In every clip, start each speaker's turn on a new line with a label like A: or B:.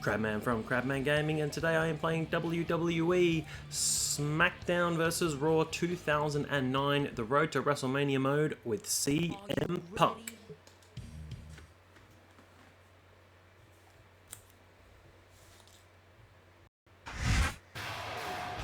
A: Crabman from Crabman Gaming, and today I am playing WWE SmackDown vs. Raw 2009, the Road to WrestleMania mode with CM Punk.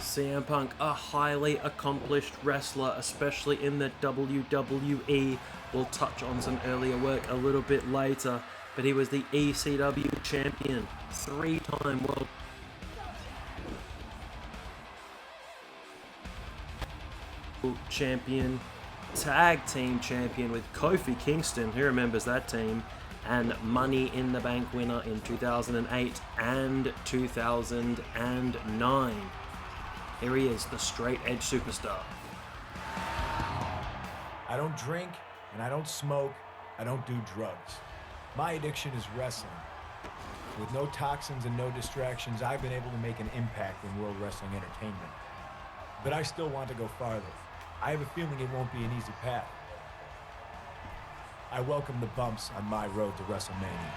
A: CM Punk, a highly accomplished wrestler, especially in the WWE. We'll touch on some earlier work a little bit later, but he was the ECW champion, three-time world champion, tag team champion with Kofi Kingston, who remembers that team, and Money in the Bank winner in 2008 and 2009. Here he is, the straight edge superstar.
B: I don't drink, and I don't smoke, I don't do drugs. My addiction is wrestling. With no toxins and no distractions, I've been able to make an impact in world wrestling entertainment. But I still want to go farther. I have a feeling it won't be an easy path. I welcome the bumps on my road to WrestleMania.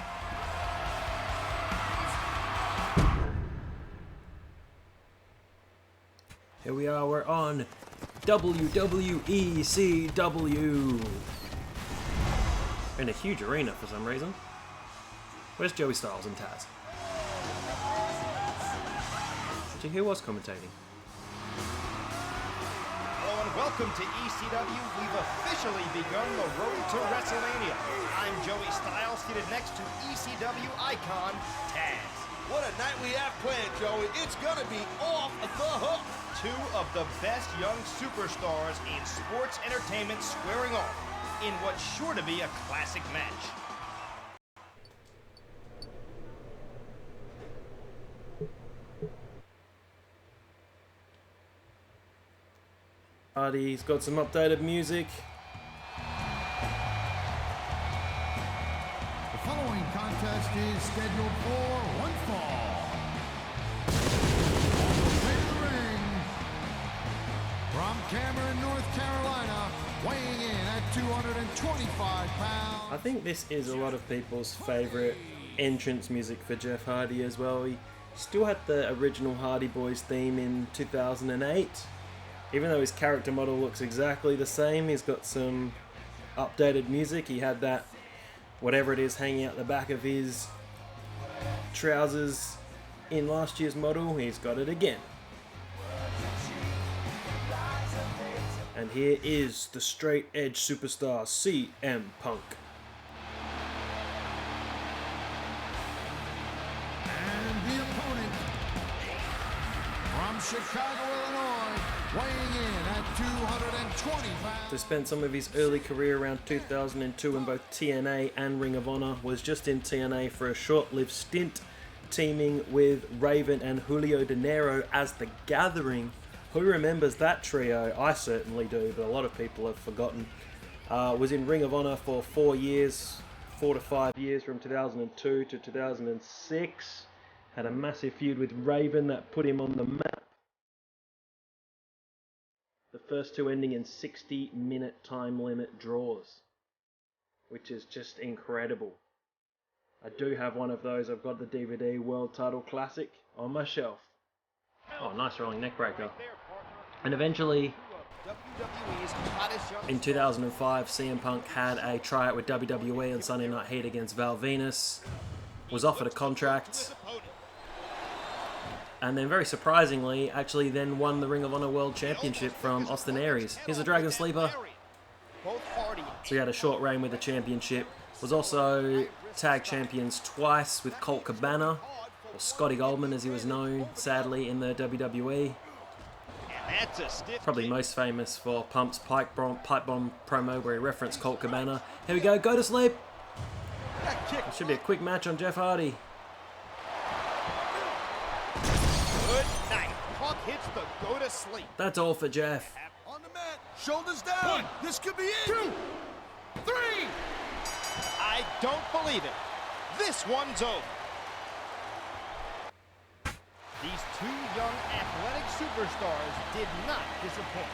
A: Here we are, we're on WWE CW. In a huge arena for some reason. Where's Joey Styles and Taz? Actually, who was commentating?
C: Hello and welcome to ECW. We've officially begun the road to WrestleMania. I'm Joey Styles, seated next to ECW icon Taz.
D: What a night we have planned, Joey. It's gonna be off the hook.
C: Two of the best young superstars in sports entertainment squaring off in what's sure to be a classic match.
A: He's got some updated music.
E: The following contest is scheduled for one fall. On the way to the ring, from Cameron, North Carolina, weighing in at 225 pounds.
A: I think this is a lot of people's favourite entrance music for Jeff Hardy as well. He still had the original Hardy Boys theme in 2008. Even though his character model looks exactly the same, he's got some updated music. He had that, whatever it is, hanging out the back of his trousers in last year's model. He's got it again. And here is the straight edge superstar, CM Punk.
E: And the opponent, from Chicago, Illinois, weighing in at 220 pounds.
A: Who spent some of his early career around 2002 in both TNA and Ring of Honor, was just in TNA for a short-lived stint, teaming with Raven and Julio De Niro as The Gathering. Who remembers that trio? I certainly do, but a lot of people have forgotten. Was in Ring of Honor for 4 years, 4 to 5 years, from 2002 to 2006. Had a massive feud with Raven that put him on the map. The first two ending in 60-minute time limit draws, which is just incredible. I do have one of those. I've got the DVD World Title Classic on my shelf. Oh, nice rolling neck breaker. And eventually, in 2005, CM Punk had a tryout with WWE on Sunday Night Heat against Val Venus, was offered a contract, and then very surprisingly, actually then won the Ring of Honor World Championship from Austin Aries. Here's a Dragon Sleeper. So he had a short reign with the championship. Was also tag champions twice with Colt Cabana, or Scotty Goldman as he was known, sadly, in the WWE. Probably most famous for Pump's pipe bomb promo where he referenced Colt Cabana. Here we go to sleep. It should be a quick match on Jeff Hardy.
C: Good night. Punk hits the go to sleep.
A: That's all for Jeff.
D: On the mat, shoulders down. This could be it. 2, 3.
C: I don't believe it. This one's over. These two young athletic superstars did not disappoint.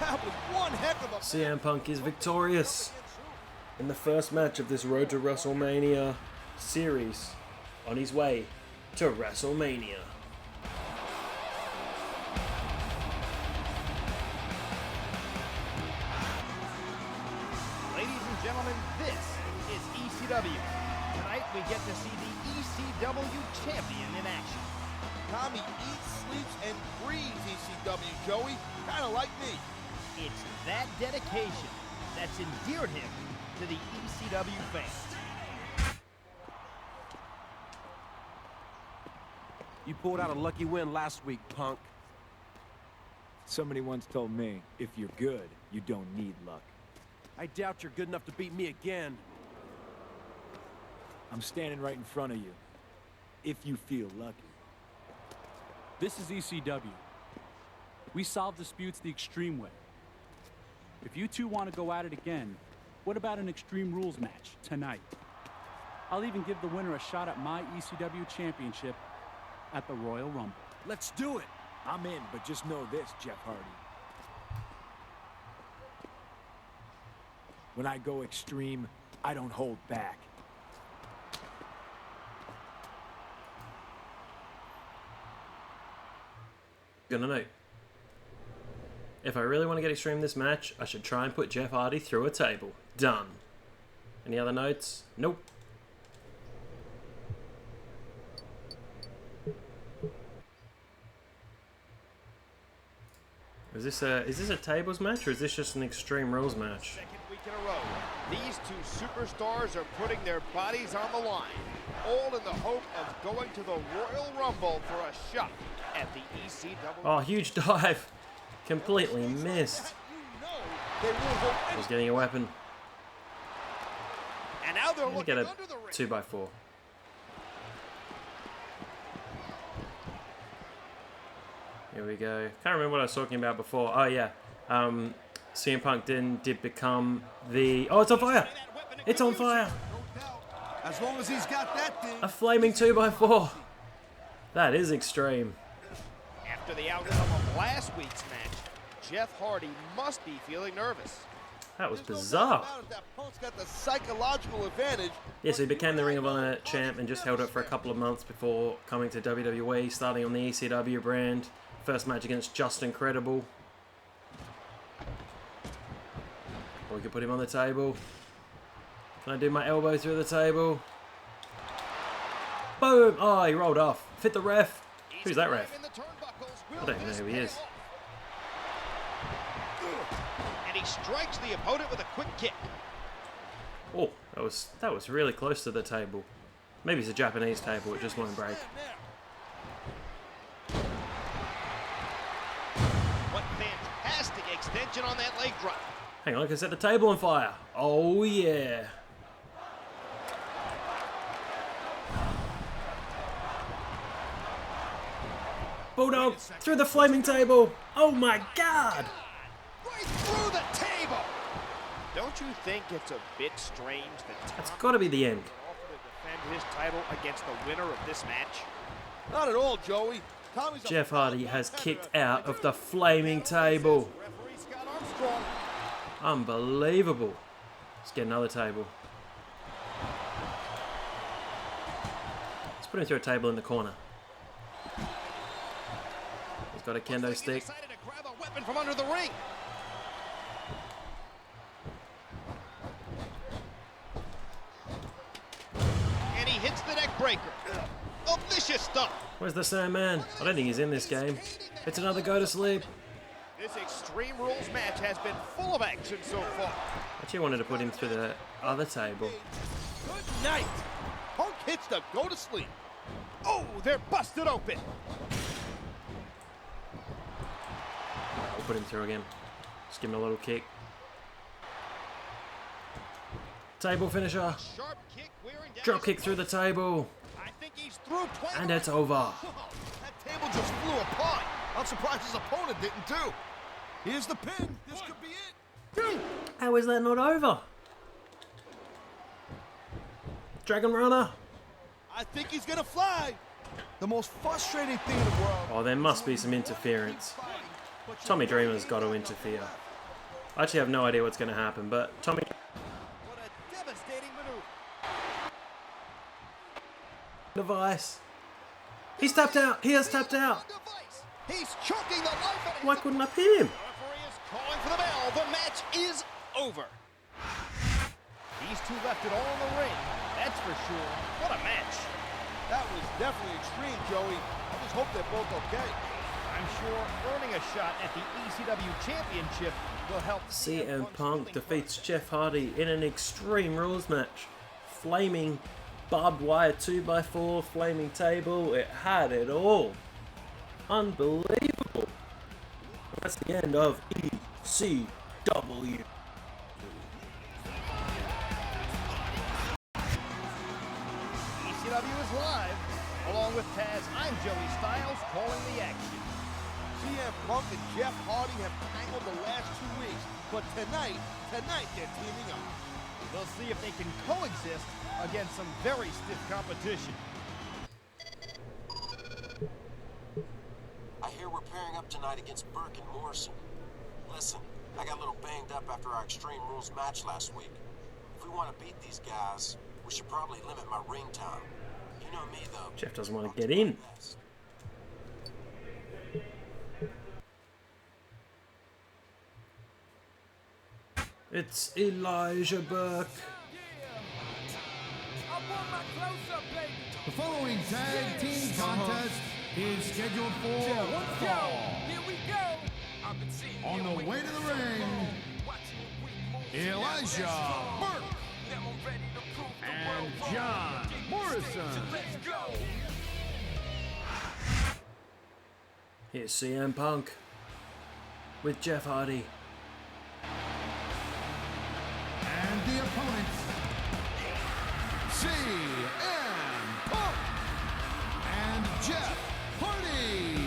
D: That was one heck of a
A: CM Punk is victorious in the first match of this Road to WrestleMania series, on his way to WrestleMania.
C: Ladies and gentlemen, this is ECW. Tonight we get to see the ECW champion in action.
D: Tommy eats, sleeps, and breathes ECW, Joey. Kind of like me.
C: It's that dedication that's endeared him to the ECW fans.
F: You pulled out a lucky win last week, punk.
B: Somebody once told me, if you're good, you don't need luck.
F: I doubt you're good enough to beat me again.
B: I'm standing right in front of you, if you feel lucky.
G: This is ECW. We solve disputes the extreme way. If you two want to go at it again, what about an Extreme Rules match tonight? I'll even give the winner a shot at my ECW championship at the Royal Rumble.
F: Let's do it.
B: I'm in, but just know this, Jeff Hardy. When I go extreme, I don't hold back.
A: Gonna note. If I really want to get extreme in this match, I should try and put Jeff Hardy through a table. Done. Any other notes? Nope. Is this a tables match or is this just an Extreme Rules match?
C: Second week in a row, these two superstars are putting their bodies on the line, all in the hope of going to the Royal Rumble for a shot at the ECW.
A: Oh, huge dive. Completely missed. I was getting a weapon.
C: And now they're
A: Let me
C: looking
A: get a
C: under the ring.
A: 2x4. Here we go. Can't remember what I was talking about before. Oh yeah, CM Punk did become the. Oh, it's on fire! It's on fire!
D: As long as he's got that thing.
A: A flaming 2x4. That is extreme.
C: After the outcome of last week's match, Jeff Hardy must be feeling nervous.
A: That was
D: There's no doubt
A: bizarre.
D: about it, that Punk's got the psychological advantage.
A: Yeah, so he became the Ring of Honor champ and just held it for a couple of months before coming to WWE, starting on the ECW brand. First match against Just Incredible. Or we could put him on the table. Can I do my elbow through the table? Boom! Oh, he rolled off. Fit the ref. Who's that ref? I don't even know who he is.
C: And he strikes the opponent with a quick kick.
A: Oh, that was really close to the table. Maybe it's a Japanese table, it just won't break.
C: What fantastic extension on that leg drop.
A: Hang on, I can set the table on fire. Oh yeah. Bulldog through the flaming table. Oh my god.
C: Right through the table. Don't you think it's a bit strange that
A: That's
C: Tommy
A: got to be the end.
C: offered to defend his title against the winner of this match?
D: Not at all, Joey. Tommy's a
A: Jeff Hardy
D: fine
A: has
D: competitor.
A: kicked out of the flaming table.
C: Referee Scott Armstrong.
A: Unbelievable. Let's get another table. Let's put him through a table in the corner. He's got a kendo
C: Looks like he
A: stick.
C: decided to grab a weapon from under the ring. And he hits the neck breaker. Oh, vicious stuff.
A: Where's the Sandman? I don't think he's in this game. It's another go to sleep.
C: This Extreme Rules match has been full of action so far.
A: Actually, I wanted to put him through the other table.
D: Good night. Punk hits the go to sleep.
C: Oh, they're busted open.
A: We'll put him through again. Just give him a little kick. Table finisher.
C: Sharp kick wearing down
A: Drop
C: his
A: kick through the table.
C: I think he's through.
A: And it's over.
D: That table just flew apart. I'm surprised his opponent didn't too. Here's the pin. This could be it.
A: How is that not over? Dragon Runner.
D: I think he's gonna fly. The most frustrating thing in the world.
A: Oh, there must be some interference. Tommy Dreamer's got to interfere. I actually have no idea what's going to happen, but Tommy...
C: What a devastating maneuver.
A: Device. He's tapped out. He has tapped out.
C: He's choking the life out of
A: Why couldn't I pin him?
C: The referee is calling for the bell. The match is over. These two left it all in the ring. That's for sure. What a match.
D: That was definitely extreme, Joey. I just hope they're both okay.
C: I'm sure earning a shot at the ECW Championship will help
A: CM Punk defeats Jeff Hardy in an Extreme Rules match. Flaming barbed wire 2x4, flaming table. It had it all. Unbelievable. That's the end of ECW.
C: ECW is live. Along with Taz, I'm Joey Styles calling the action.
D: CM Punk and Jeff Hardy have tangled the last 2 weeks, but tonight they're teaming up.
C: We'll see if they can coexist against some very stiff competition.
H: I hear we're pairing up tonight against Burke and Morrison. Listen, I got a little banged up after our Extreme Rules match last week. If we want to beat these guys, we should probably limit my ring time. You know me, though.
A: Jeff doesn't want to get in. It's Elijah Burke.
E: The following tag team contest is scheduled for one fall. On the way to the ring, Elijah Burke and John Morrison.
A: Here's CM Punk with Jeff Hardy.
E: And the opponents, CM Punk and Jeff Hardy.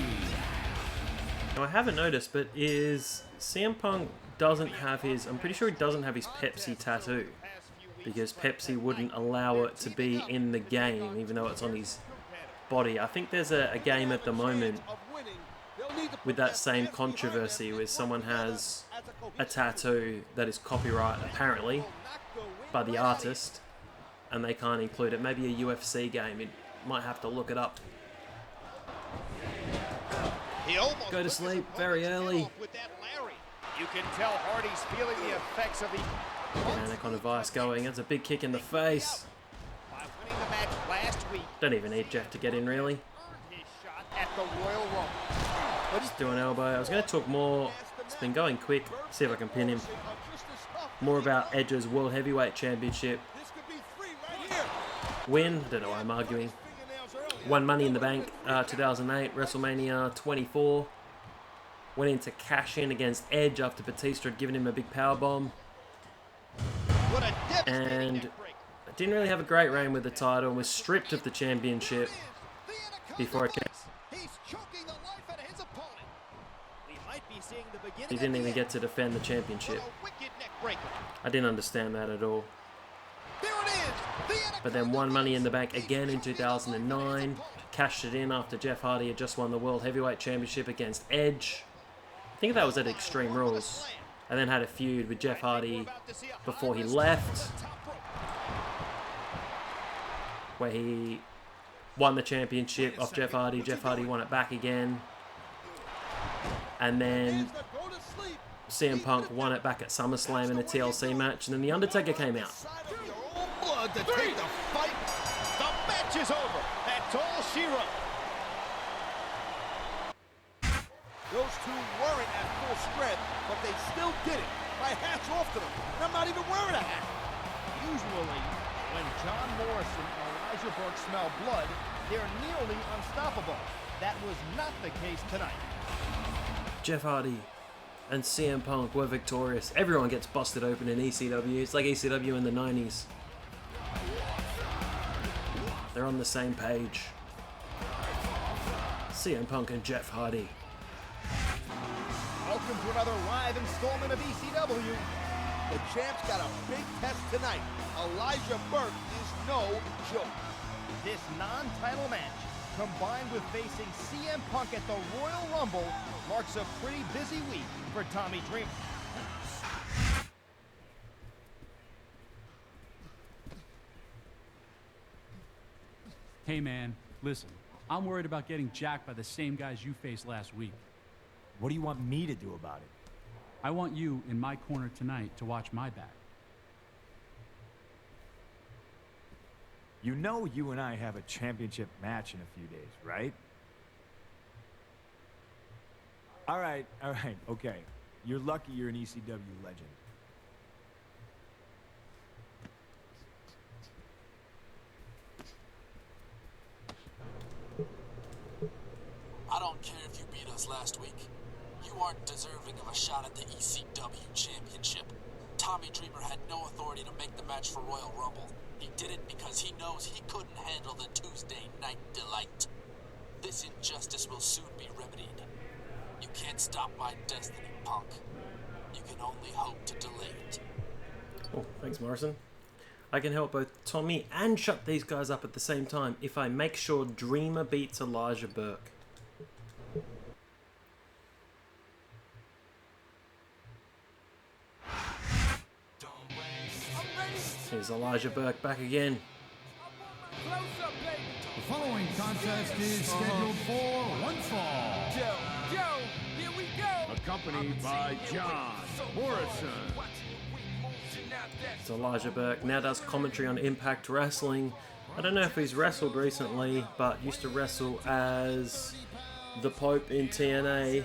A: Now I haven't noticed, but is CM Punk doesn't have his, I'm pretty sure he doesn't have his Pepsi tattoo, because Pepsi wouldn't allow it to be in the game, even though it's on his body. I think there's a game at the moment with that same controversy where someone has a tattoo that is copyright apparently by the artist and they can't include it. Maybe a UFC game. It might have to look it up. Go to sleep very early.
C: You can tell Hardy's feeling the effects of the
A: Anaconda Vice going. That's a big kick in the face.
C: by winning the match last week.
A: Don't even need Jeff to get in, really.
C: His shot at the Royal Rumble.
A: Just do an elbow. I was going to talk more. It's been going quick. See if I can pin him. More about Edge's World Heavyweight Championship win. I don't know why I'm arguing. Won Money in the Bank 2008, WrestleMania 24. Went in to cash in against Edge after Batista had given him a big powerbomb.
C: What a devastating
A: And
C: neck break.
A: didn't really have a great reign with the title and was stripped of the championship before it came.
C: He's choking the life out of his opponent. We might be seeing the beginning
A: He
C: of
A: didn't
C: the
A: even
C: end.
A: get to defend the championship.
C: What a wicked neck breaker.
A: I didn't understand that at all.
C: There it is. The
A: But then won Money in the Bank again in 2009. Cashed it in after Jeff Hardy had just won the World Heavyweight Championship against Edge. I think that was at Extreme Rules. And then had a feud with Jeff Hardy before he left, where he won the championship off Jeff Hardy. Jeff Hardy won it back again. And then CM Punk won it back at SummerSlam in a TLC match. And then The Undertaker came out.
C: blood to take the fight. The match is over. That's all she wrote.
D: Those two weren't at full strength, but they still did it. My hat's off to them. And I'm not even wearing a hat.
C: Usually, when John Morrison and Elijah Burke smell blood, they're nearly unstoppable. That was not the case tonight.
A: Jeff Hardy and CM Punk were victorious. Everyone gets busted open in ECW. It's like ECW in the 90s. They're on the same page. CM Punk and Jeff Hardy.
C: Welcome to another live installment of ECW.
D: The champ's got a big test tonight. Elijah Burke is no joke.
C: This non-title match, combined with facing CM Punk at the Royal Rumble, marks a pretty busy week for Tommy Dreamer.
G: Hey man, listen. I'm worried about getting jacked by the same guys you faced last week.
B: What do you want me to do about it?
G: I want you in my corner tonight to watch my back.
B: You know you and I have a championship match in a few days, right? All right, okay. You're lucky you're an ECW legend.
H: I don't care if you beat us last week. You aren't deserving of a shot at the ECW Championship. Tommy Dreamer had no authority to make the match for Royal Rumble. He did it because he knows he couldn't handle the Tuesday Night Delight. This injustice will soon be remedied. You can't stop my destiny, Punk. You can only hope to delay it.
A: Oh, thanks, Morrison. I can help both Tommy and shut these guys up at the same time if I make sure Dreamer beats Elijah Burke. Here's Elijah Burke back again.
E: The following contest is scheduled for one fall.
C: Joe, here we go.
E: Accompanied by John Morrison.
A: So Elijah Burke now does commentary on Impact Wrestling. I don't know if he's wrestled recently, but used to wrestle as the Pope in TNA.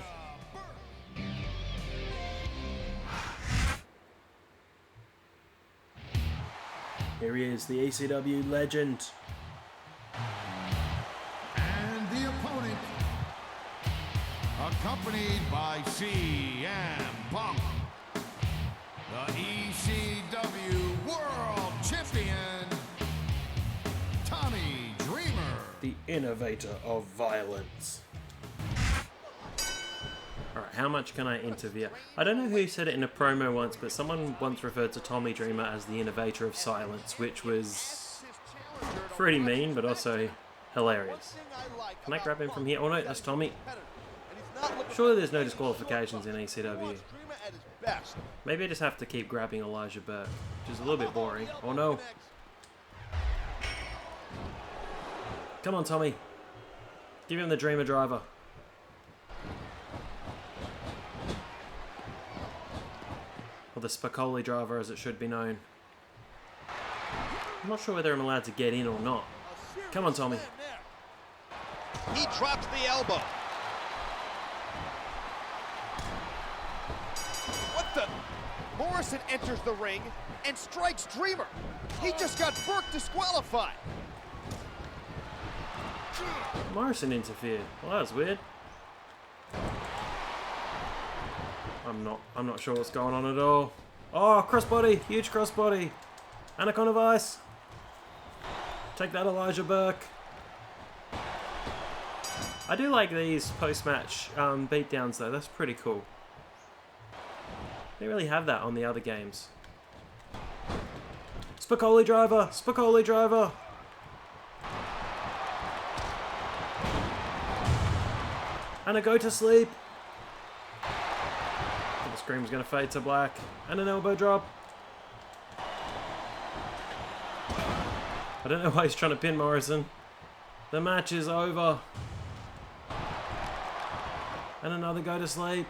A: Here he is, the ECW legend.
E: And the opponent, accompanied by CM Punk, the ECW World Champion, Tommy Dreamer.
A: The innovator of violence. Alright, how much can I interview? I don't know who said it in a promo once, but someone once referred to Tommy Dreamer as the innovator of silence, which was pretty mean, but also hilarious. Can I grab him from here? Oh no, that's Tommy. Surely there's no disqualifications in ECW. Maybe I just have to keep grabbing Elijah Burke, which is a little bit boring. Oh no. Come on, Tommy. Give him the Dreamer driver. Or the Spicoli driver, as it should be known. I'm not sure whether I'm allowed to get in or not. Come on, Tommy.
C: He drops the elbow. What the? Morrison enters the ring and strikes Dreamer. He just got Burke disqualified.
A: Morrison interfered. Well, that was weird. I'm not sure what's going on at all. Oh, crossbody, huge crossbody. Anaconda Vice. Take that, Elijah Burke. I do like these post-match beatdowns though. That's pretty cool. They really have that on the other games. Spicoli driver, Spicoli driver. And a go to sleep. The scream's gonna fade to black. And an elbow drop. I don't know why he's trying to pin Morrison. The match is over. And another go to sleep.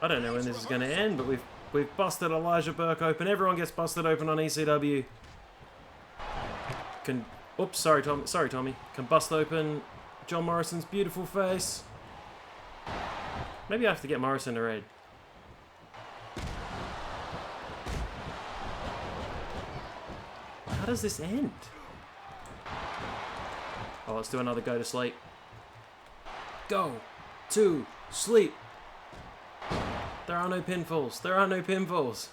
A: I don't know when this is going to end, but we've busted Elijah Burke open. Everyone gets busted open on ECW. Oops, sorry Tommy. Can bust open John Morrison's beautiful face. Maybe I have to get Morrison to red. How does this end? Oh, let's do another go to sleep. Go to sleep. There are no pinfalls. There are no pinfalls.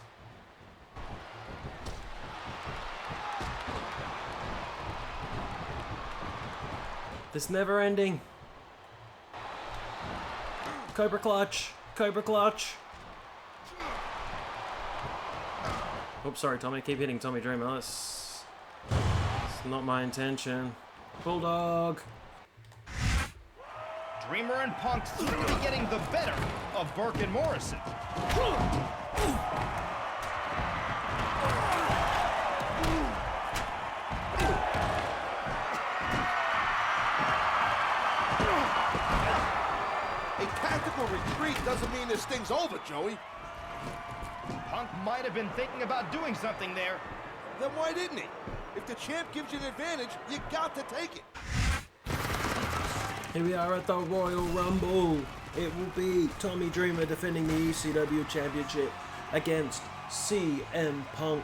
A: This never ending. Cobra clutch. Cobra clutch. Oops, sorry, Tommy. Keep hitting Tommy Dreamer. That's not my intention. Bulldog.
C: Dreamer and Punk seem to be getting the better of Burke and Morrison.
D: thing's over, Joey.
C: Punk might have been thinking about doing something there.
D: Then why didn't he? If the champ gives you an advantage, you got to take it.
A: Here we are at the Royal Rumble. It will be Tommy Dreamer defending the ECW Championship against CM Punk.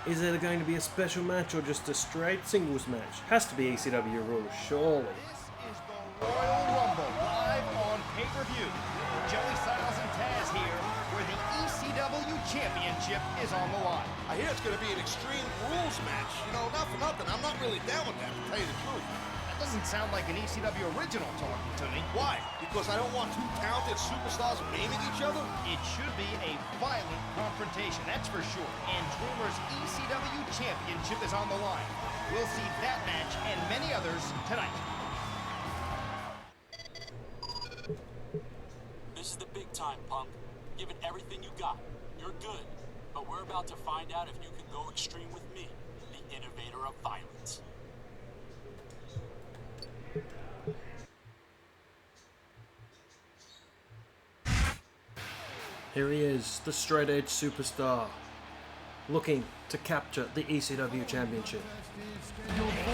A: Is it going to be a special match or just a straight singles match? Has to be ECW rules, surely.
C: This is the Royal Rumble live on pay-per-view. Joey Styles and Taz here, where the ECW Championship is on the line.
D: I hear it's going to be an Extreme Rules match. You know, not for nothing, I'm not really down with that, to tell you the truth.
C: That doesn't sound like an ECW original talking to me.
D: Why? Because I don't want two talented superstars maiming each other?
C: It should be a violent confrontation, that's for sure. And Dreamer's ECW Championship is on the line. We'll see that match and many others tonight.
I: This is the big time, Punk. Give it everything you got. You're good. But we're about to find out if you can go extreme with me, the innovator of violence.
A: Here he is, the straight edge superstar, looking to capture the ECW Championship.
E: Scheduled for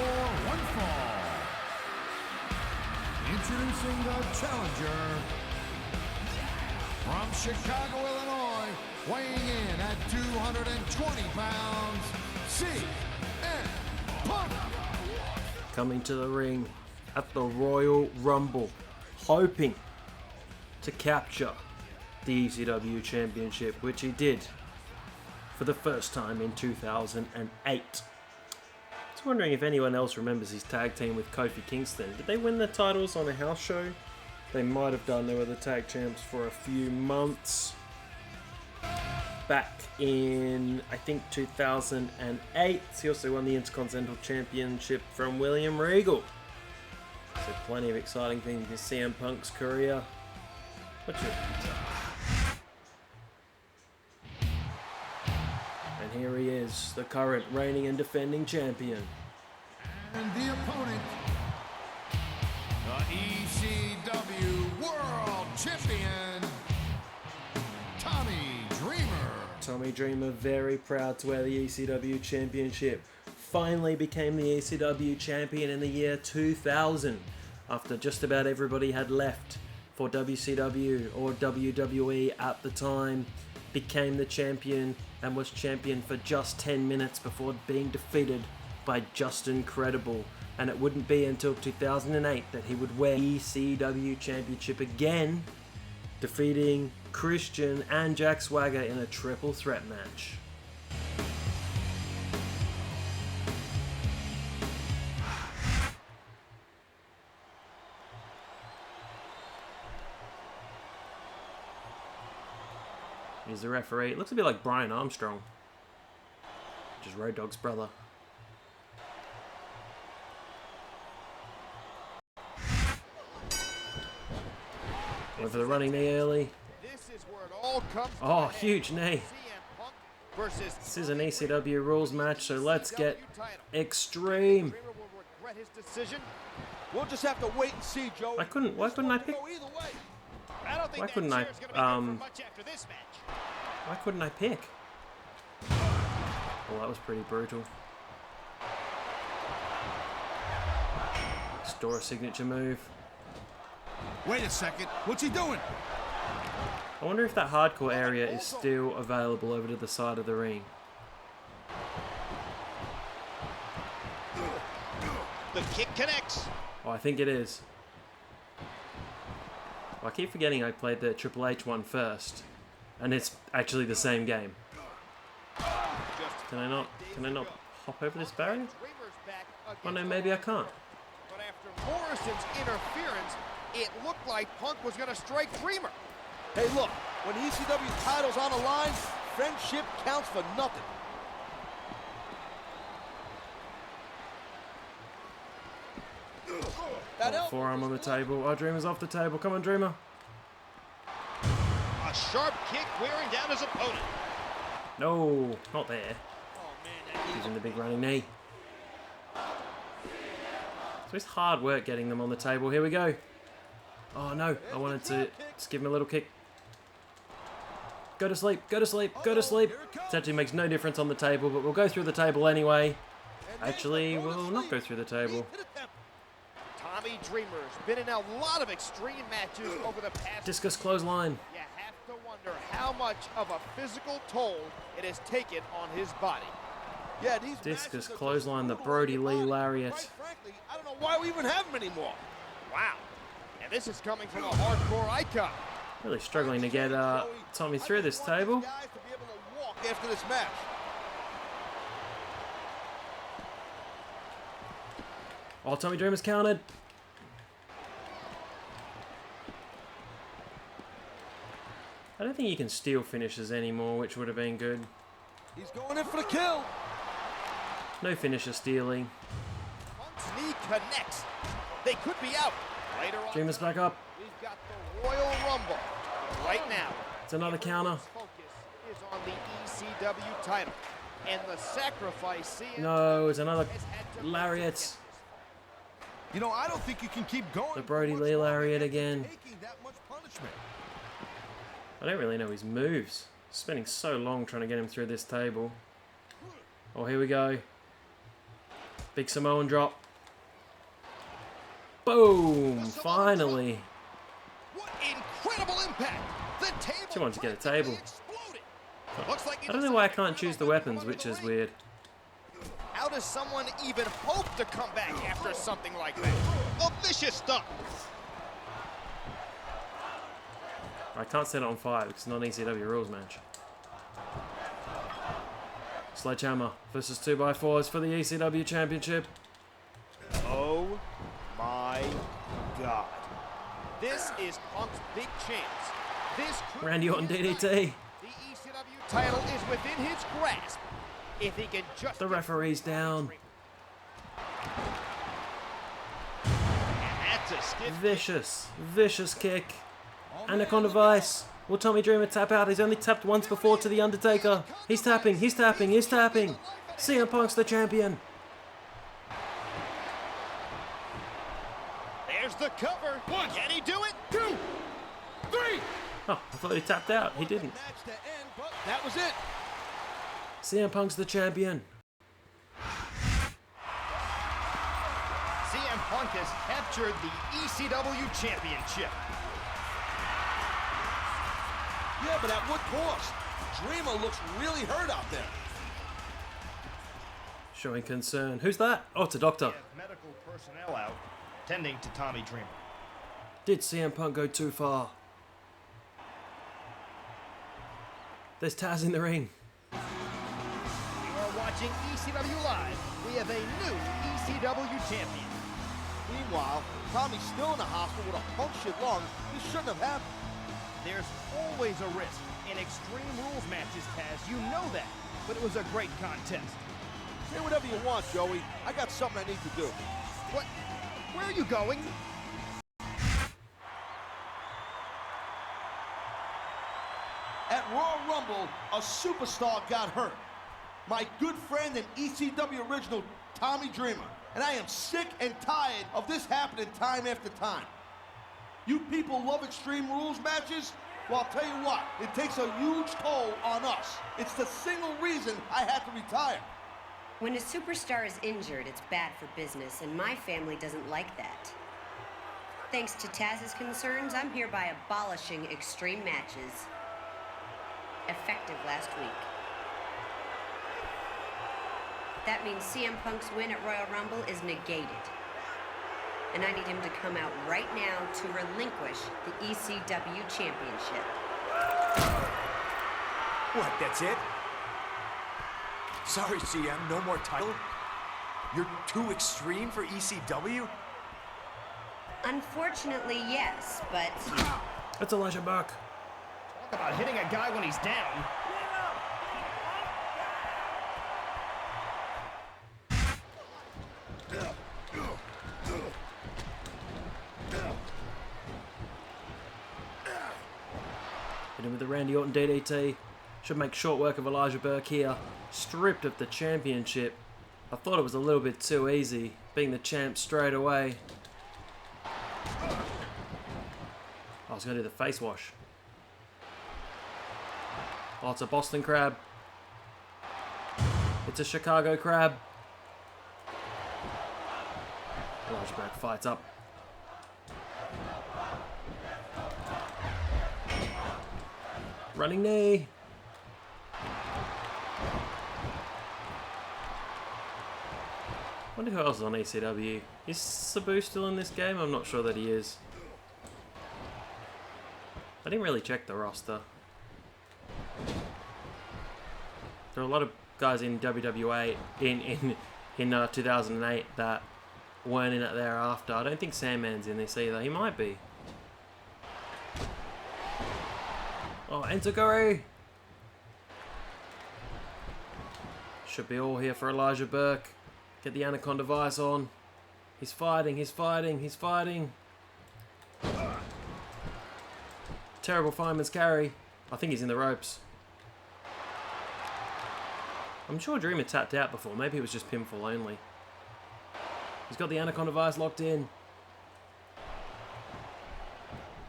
E: one fall. Introducing the challenger from Chicago, Illinois, weighing in at 220 pounds, CM Punk.
A: Coming to the ring at the Royal Rumble, hoping to capture the ECW Championship, which he did for the first time in 2008. I was wondering if anyone else remembers his tag team with Kofi Kingston. Did they win the titles on a house show? They might have done. They were the tag champs for a few months. Back in, I think, 2008. He also won the Intercontinental Championship from William Regal. So plenty of exciting things in CM Punk's career. And here he is, the current reigning and defending champion.
E: And the opponent, the ECW World Champion, Tommy Dreamer.
A: Tommy Dreamer, very proud to wear the ECW Championship. Finally became the ECW Champion in the year 2000, after just about everybody had left for WCW or WWE at the time. Became the champion and was champion for just 10 minutes before being defeated by Justin Credible. And it wouldn't be until 2008 that he would wear the ECW Championship again, defeating Christian and Jack Swagger in a triple threat match. He's the referee. It looks a bit like Brian Armstrong, which is Road Dogg's brother. Went for the running knee early.
C: This is where it all comes
A: Oh, huge knee.
C: CM Punk versus
A: This is an ECW rules match, so let's get extreme.
C: Dreamer will regret his decision.
F: We'll just have to wait and see, Joey.
A: Why couldn't I pick?
C: Go either way. I don't think
A: Why
C: that
A: couldn't I,
C: chair's gonna be good for much after this match.
A: Why couldn't I pick? Well, that was pretty brutal. Store a signature move.
D: Wait a second. What's he doing?
A: I wonder if that hardcore area is still available over to the side of the ring.
C: The kick connects.
A: Oh, I think it is. Well, I keep forgetting I played the Triple H one first, and it's actually the same game. Can I not hop over this barrier? Oh no, maybe I can't.
C: But after Morrison's interference, it looked like Punk was going to strike Dreamer.
F: Hey, look, when ECW title's on the line, friendship counts for nothing.
A: Oh, forearm on the table. Oh, Dreamer's off the table. Come on, Dreamer.
C: A sharp kick wearing down his opponent.
A: No, not there.
C: Oh, man,
A: Using the big running knee. So it's hard work getting them on the table. Here we go. Oh no, I wanted to just give him a little kick. Go to sleep, go to sleep, go to sleep. It actually makes no difference on the table, but we'll go through the table anyway. Actually, we'll not go through the table.
C: Tommy Dreamer's been in a lot of extreme matches over the past.
A: Discus clothesline.
C: You have to wonder how much of a physical toll it has taken on his body.
F: Yeah, these
A: Discus clothesline, the Brody Lee lariat.
F: Quite frankly, I don't know why we even have them anymore.
C: Wow. And this is coming from a hardcore icon.
A: Really struggling to get Tommy through this table.
F: Guys to be able to walk after this match.
A: Oh, Tommy Dreamer's counted. I don't think you can steal finishes anymore, which would have been good.
F: He's going in for the kill.
A: No finisher stealing.
C: Punk's knee connects. They could be out. Later on
A: Dreamer's back up.
C: we've got the Royal Rumble. Right now,
A: It's another counter.
C: focus is on the ECW title. And the sacrifice CM
A: No, it's another
C: has had to
A: lariat.
D: You know, I don't think you can keep going.
A: The Brody
D: for much
A: Lee
D: longer
A: lariat
D: after
A: again.
D: taking that much punishment.
A: I don't really know his moves. Spending so long trying to get him through this table. Oh, here we go. Big Samoan drop. Boom! Finally.
C: What incredible impact! The table
A: She wanted to get a table.
C: exploded. Looks like
A: I don't know why I can't choose the weapons, which is weird.
C: How does someone even hope to come back after something like that? Oh, vicious stuff.
A: I can't set it on fire because it's not an ECW rules match. Sledgehammer versus 2x4s for the ECW Championship.
C: Oh my God. This is Punk's big chance. This could
A: Randy
C: be
A: Orton
C: his
A: DDT.
C: night. The ECW title is within his grasp. If he can just
A: The referee's down.
C: And that's a stiff
A: Vicious, vicious kick. Anaconda Vice. Will Tommy Dreamer tap out? He's only tapped once before to The Undertaker. He's tapping, he's tapping, he's tapping. CM Punk's the champion.
C: There's the cover. Can he do it?
D: 2, 3.
A: Oh, I thought he tapped out. He didn't.
F: Match to end, but that was it.
A: CM Punk's the champion.
C: CM Punk has captured the ECW Championship.
F: Yeah, but at what cost? Dreamer looks really hurt out there.
A: Showing concern. Who's that? Oh, it's a doctor.
C: Medical personnel out, tending to Tommy Dreamer.
A: Did CM Punk go too far? There's Taz in the ring.
C: You are watching ECW Live. We have a new ECW champion.
F: Meanwhile, Tommy's still in the hospital with a punctured lung. This shouldn't have happened.
C: There's always a risk in Extreme Rules matches, Taz. You know that. But it was a great contest.
F: Say whatever you want, Joey. I got something I need to do.
C: What? Where are you going?
F: At Royal Rumble, a superstar got hurt. My good friend and ECW original, Tommy Dreamer. And I am sick and tired of this happening time after time. You people love Extreme Rules matches? Well, I'll tell you what, it takes a huge toll on us. It's the single reason I had to retire.
J: When a superstar is injured, it's bad for business, and my family doesn't like that. Thanks to Taz's concerns, I'm hereby abolishing extreme matches. Effective last week. That means CM Punk's win at Royal Rumble is negated. And I need him to come out right now to relinquish the ECW Championship.
B: What, that's it? Sorry, CM, no more title? You're too extreme for ECW?
J: Unfortunately, yes, but...
A: That's Elijah Burke.
C: Talk about hitting a guy when he's down.
A: Hit him with the Randy Orton DDT. Should make short work of Elijah Burke here. Stripped of the championship. I thought it was a little bit too easy, being the champ straight away. I was going to do the face wash. Oh, it's a Boston Crab. It's a Chicago Crab. Elijah fights up. Running knee. Wonder who else is on ECW. Is Sabu still in this game? I'm not sure that he is. I didn't really check the roster. There are a lot of guys in WWA in 2008 that weren't in it thereafter. I don't think Sandman's in this either. He might be. Oh, Enziguri! Should be all here for Elijah Burke. Get the Anaconda Vice on. He's fighting, he's fighting, he's fighting. Terrible fireman's carry. I think he's in the ropes. I'm sure Dreamer tapped out before. Maybe it was just pinfall only. He's got the Anaconda Vice locked in.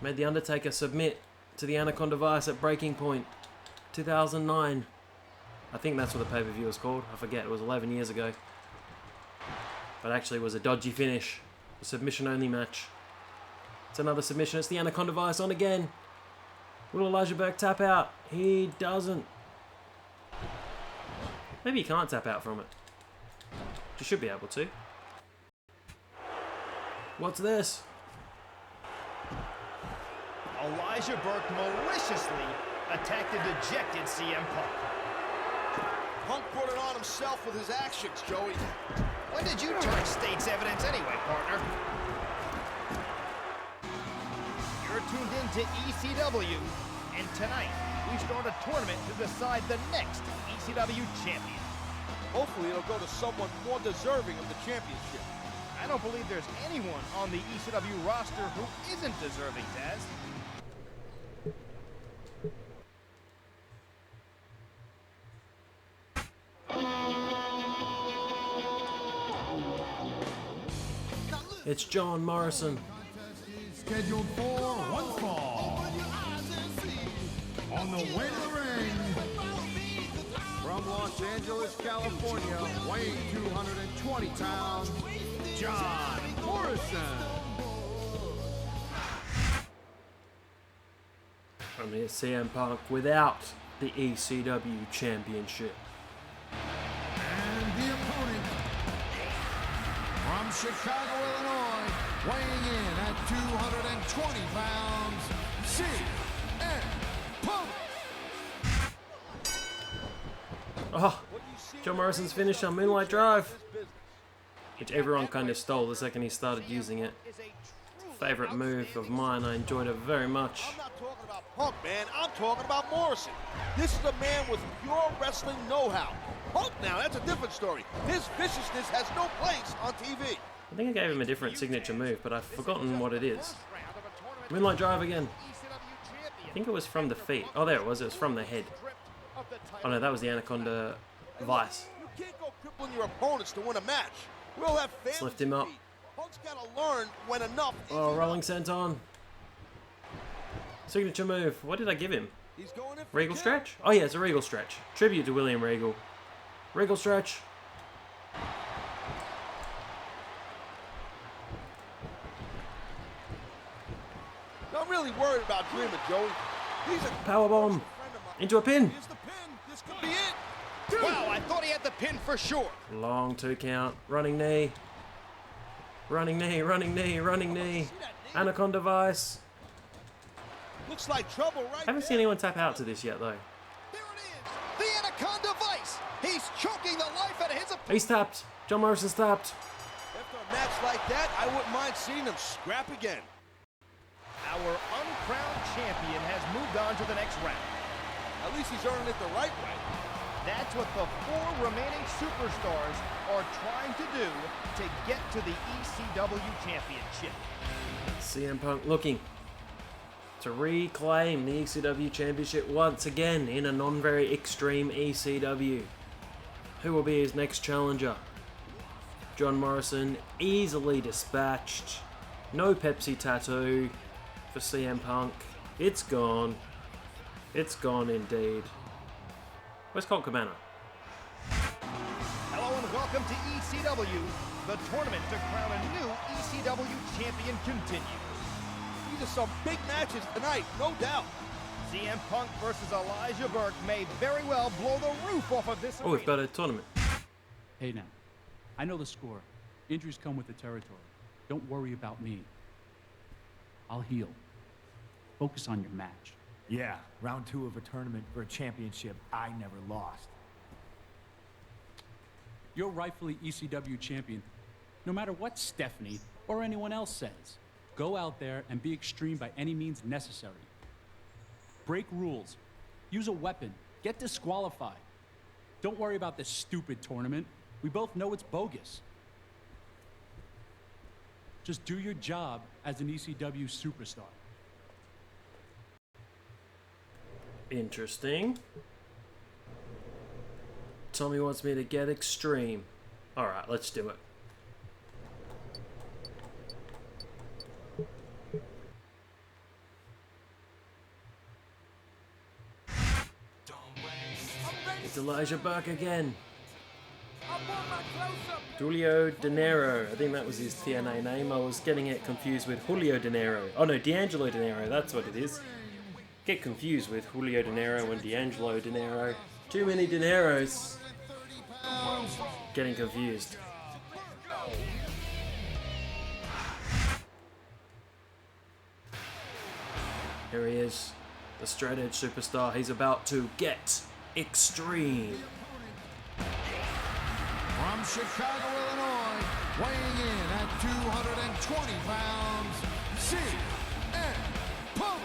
A: Made the Undertaker submit to the Anaconda Vice at breaking point. 2009. I think that's what the pay-per-view was called. I forget. It was 11 years ago. But actually it was a dodgy finish. A submission-only match. It's another submission. It's the Anaconda Vice on again. Will Elijah Burke tap out? He doesn't. Maybe he can't tap out from it. You should be able to. What's this?
C: Elijah Burke maliciously attacked the dejected CM Punk.
D: Punk brought it on himself with his actions, Joey.
C: When did you turn state's evidence anyway, partner? You're tuned in to ECW, and tonight we start a tournament to decide the next ECW champion.
F: Hopefully it'll go to someone more deserving of the championship.
C: I don't believe there's anyone on the ECW roster who isn't deserving, Taz.
A: It's John Morrison.
E: Scheduled for one fall. On the way to the ring, from Los Angeles, California, weighing 220 pounds, John Morrison.
A: From here, CM Punk without the ECW Championship.
E: And the opponent, from Chicago, Illinois, weighing in at 220 pounds, CM Punk.
A: Oh, John Morrison's finish on Moonlight Drive, which everyone kind of stole the second he started using it. Favorite move of mine. I enjoyed it very much.
F: I'm not talking about Punk, man. I'm talking about Morrison. This is a man with pure wrestling know-how. Punk now, that's a different story. His viciousness has no place on TV.
A: I think I gave him a different signature move, but I've forgotten what it is. Moonlight Drive again. I think it was from the feet. Oh, there it was. It was from the head. Oh no, that was the Anaconda Vice.
F: You can't go crippling your opponents to win a match. We'll have fans.
A: Let's lift him up.
F: Punk's got to learn when enough.
A: Oh, rolling senton. Signature move. What did I give him? Regal stretch? Oh yeah, it's a Regal stretch. Tribute to William Regal. Regal stretch.
F: I'm really worried about Dreamer, Joey. He's a
A: Powerbomb. Into a pin.
D: Here's the pin. This could be it.
C: Wow, I thought he had the pin for sure.
A: Long 2 count. Running knee. Running knee, running knee, running knee. Anaconda Vice.
F: Looks like trouble right
A: I haven't seen anyone tap out to this yet, though.
C: There it is. The Anaconda Vice. He's choking the life out of his opponent.
A: He's tapped. John Morrison's tapped.
F: After a match like that, I wouldn't mind seeing him scrap again.
C: Our uncrowned champion has moved on to the next round.
F: At least he's earning it the right way.
C: That's what the 4 remaining superstars are trying to do to get to the ECW championship.
A: CM Punk looking to reclaim the ECW championship once again in a non-very extreme ECW. Who will be his next challenger? John Morrison easily dispatched. No Pepsi tattoo for CM Punk. It's gone. It's gone indeed. Where's Colt Cabana?
C: Hello and welcome to ECW. The tournament to crown a new ECW champion continues.
F: These are some big matches tonight, no doubt.
C: CM Punk versus Elijah Burke may very well blow the roof off of this
A: Oh, we've got a tournament.
G: Hey now, I know the score. Injuries come with the territory. Don't worry about me. I'll heal. Focus on your match.
B: Yeah, round 2 of a tournament for a championship I never lost.
G: You're rightfully ECW champion, no matter what Stephanie or anyone else says. Go out there and be extreme by any means necessary. Break rules. Use a weapon. Get disqualified. Don't worry about this stupid tournament. We both know it's bogus. Just do your job as an ECW superstar.
A: Interesting. Tommy wants me to get extreme. Alright, let's do it. It's Elijah Burke again. Julio De Niro. I think that was his TNA name. I was getting it confused with Julio De Niro. Oh no, D'Angelo De Niro. That's what it is. Get confused with Julio De Niro and D'Angelo De Niro. Too many De Niros. Getting confused. Here he is. The straight edge superstar. He's about to get extreme.
E: From Chicago, Illinois, weighing in at 220 pounds, CM Punk.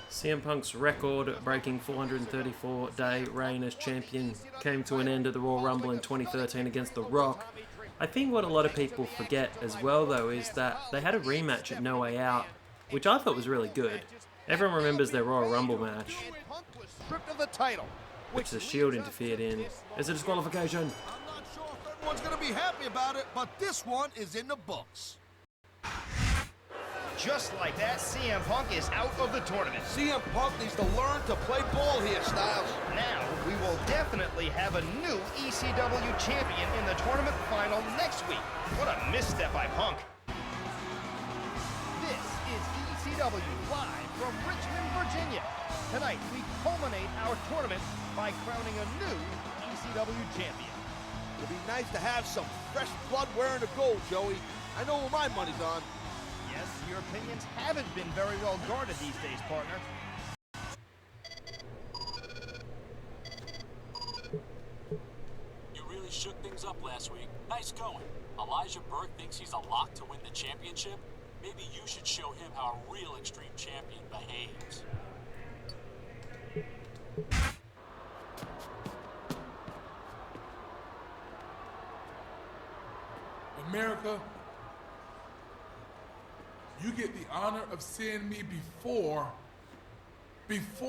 A: CM Punk's record-breaking 434-day reign as champion came to an end at the Royal Rumble in 2013 against The Rock. I think what a lot of people forget as well, though, is that they had a rematch at No Way Out, which I thought was really good. Everyone remembers their Royal Rumble match,
C: Punk was stripped of the title,
A: which the Shield interfered in. It's a disqualification.
D: I'm not sure if everyone's gonna be happy about it, but this one is in the books.
C: just like that, CM Punk is out of the tournament.
F: CM Punk needs to learn to play ball here, Styles.
C: Now, we will definitely have a new ECW champion in the tournament final next week. What a misstep by Punk. This is ECW live from Richmond, Virginia. Tonight, we culminate our tournament by crowning a new ECW champion.
F: It'd be nice to have some fresh blood wearing the gold, Joey. I know where my money's on.
C: Yes, your opinions haven't been very well guarded these days, partner.
I: You really shook things up last week. Nice going. Elijah Burke thinks he's a lock to win the championship. Maybe you should show him how a real Extreme champion behaves.
K: America, you get the honor of seeing me before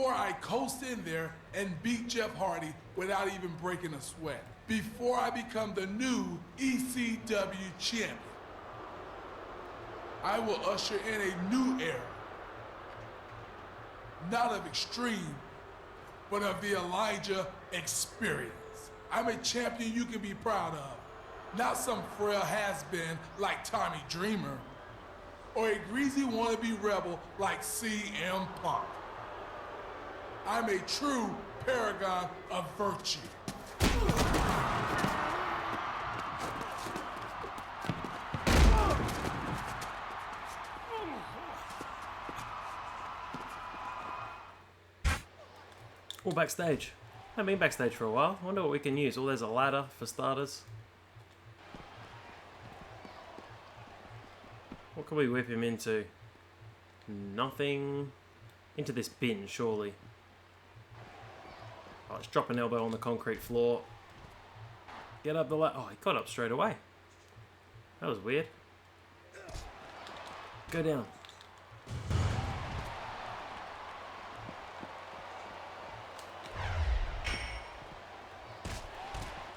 K: I coast in there and beat Jeff Hardy without even breaking a sweat. Before I become the new ECW champion. I will usher in a new era. Not of Extreme, but of the Elijah experience. I'm a champion you can be proud of. Not some frail has-been like Tommy Dreamer, or a greasy wannabe rebel like CM Punk. I'm a true paragon of virtue.
A: All backstage. Haven't been backstage for a while. I wonder what we can use. Oh, there's a ladder for starters. What can we whip him into? Nothing. Into this bin, surely. Oh, let's drop an elbow on the concrete floor. Get up the ladder. Oh, he got up straight away. That was weird. Go down.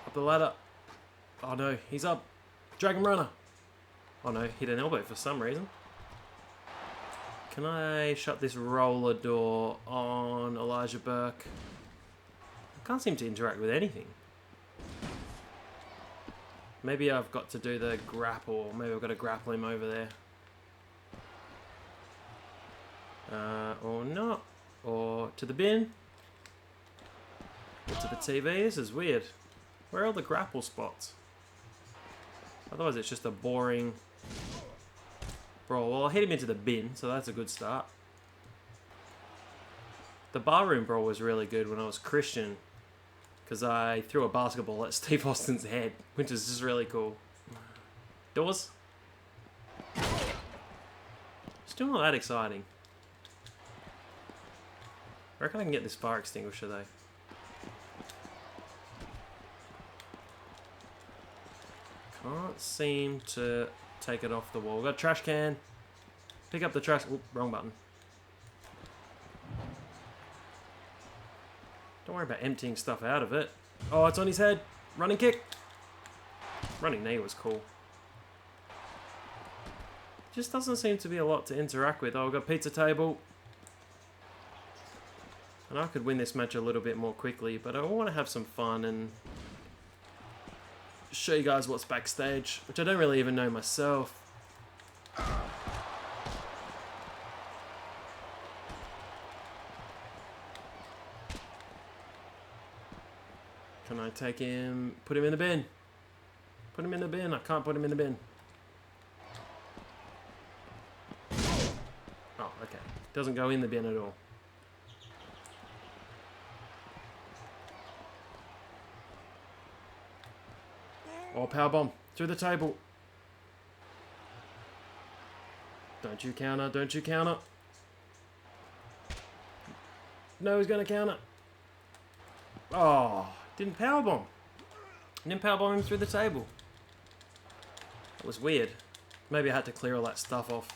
A: Up the ladder. Oh no, he's up. Dragon Runner. Oh no, hit an elbow for some reason. Can I shut this roller door on Elijah Burke? I can't seem to interact with anything. Maybe I've got to do the grapple. Maybe I've got to grapple him over there. Or not. Or to the bin. Or to the TV. This is weird. Where are all the grapple spots? Otherwise it's just a boring brawl. Well, I'll hit him into the bin, so that's a good start. The barroom brawl was really good when I was Christian, because I threw a basketball at Steve Austin's head, which is just really cool. Doors? Still not that exciting. I reckon I can get this fire extinguisher though. Can't seem to take it off the wall. Got a trash can. Pick up the trash. Oop, wrong button. Don't worry about emptying stuff out of it. Oh, it's on his head. Running kick. Running knee was cool. Just doesn't seem to be a lot to interact with. Oh, we've got a pizza table. And I could win this match a little bit more quickly, but I want to have some fun and show you guys what's backstage, which I don't really even know myself. Can I take him, put him in the bin? Put him in the bin. I can't put him in the bin. Oh, okay. Doesn't go in the bin at all. Oh, powerbomb through the table. Don't you counter, don't you counter. No, he's going to counter. Oh, didn't powerbomb. Didn't powerbomb him through the table. That was weird. Maybe I had to clear all that stuff off.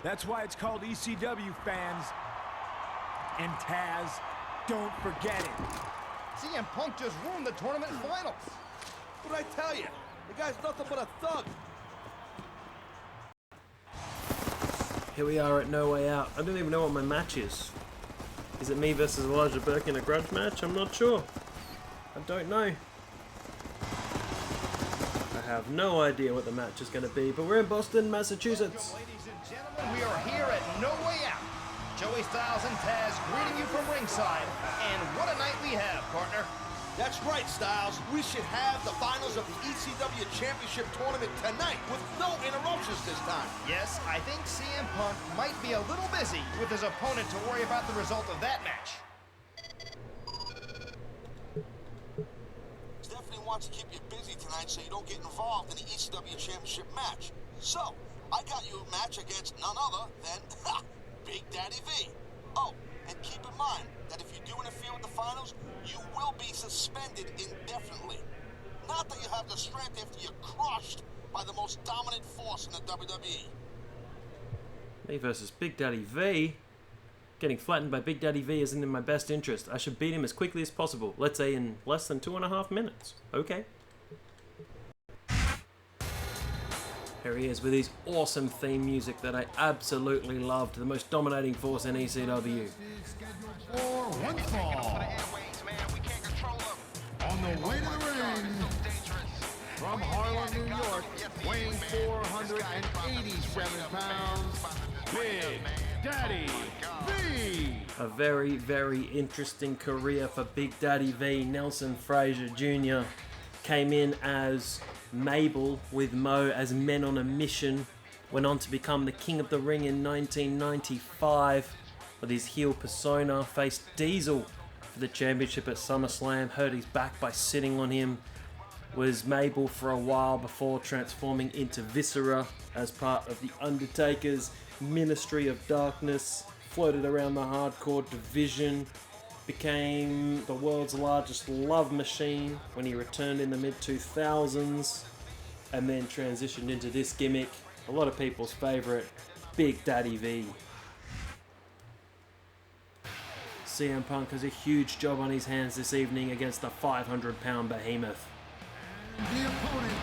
B: That's why it's called ECW, fans. And Taz, don't forget it.
C: CM Punk just ruined the tournament finals.
F: What'd I tell you? The guy's nothing but a thug.
A: Here we are at No Way Out. I don't even know what my match is. Is it me versus Elijah Burke in a grudge match? I'm not sure. I don't know. I have no idea what the match is going to be, but we're in Boston, Massachusetts.
C: Ladies and gentlemen, we are here at No Way Out. Joey Styles and Taz greeting you from ringside. And what a night we have, partner.
F: That's right, Styles. We should have the finals of the ECW Championship Tournament tonight with no interruptions this time.
C: Yes, I think CM Punk might be a little busy with his opponent to worry about the result of that match.
L: Definitely wants to keep you busy tonight so you don't get involved in the ECW Championship match. So, I got you a match against none other than Big Daddy V. Oh, and keep in mind that if you do interfere with the finals, you will be suspended indefinitely. Not that you have the strength after you're crushed by the most dominant force in the WWE.
A: Me versus Big Daddy V? Getting flattened by Big Daddy V isn't in my best interest. I should beat him as quickly as possible. Let's say in less than 2.5 minutes. Okay. Here he is with his awesome theme music that I absolutely loved. The most dominating force in ECW.
E: Or one fall. On the way to the ring, from Harlem, New York, weighing 487 pounds, Big Daddy V.
A: A very, very interesting career for Big Daddy V. Nelson Frazier Jr. came in as Mabel with Mo as men on a mission. Went on to become the King of the Ring in 1995 with his heel persona. Faced Diesel for the championship at SummerSlam. Hurt his back by sitting on him. Was Mabel for a while before transforming into Viscera as part of the Undertaker's Ministry of Darkness. Floated around the hardcore division. Became the world's largest love machine when he returned in the mid-2000s. And then transitioned into this gimmick. A lot of people's favourite, Big Daddy V. CM Punk has a huge job on his hands this evening against the 500-pound behemoth.
E: The opponent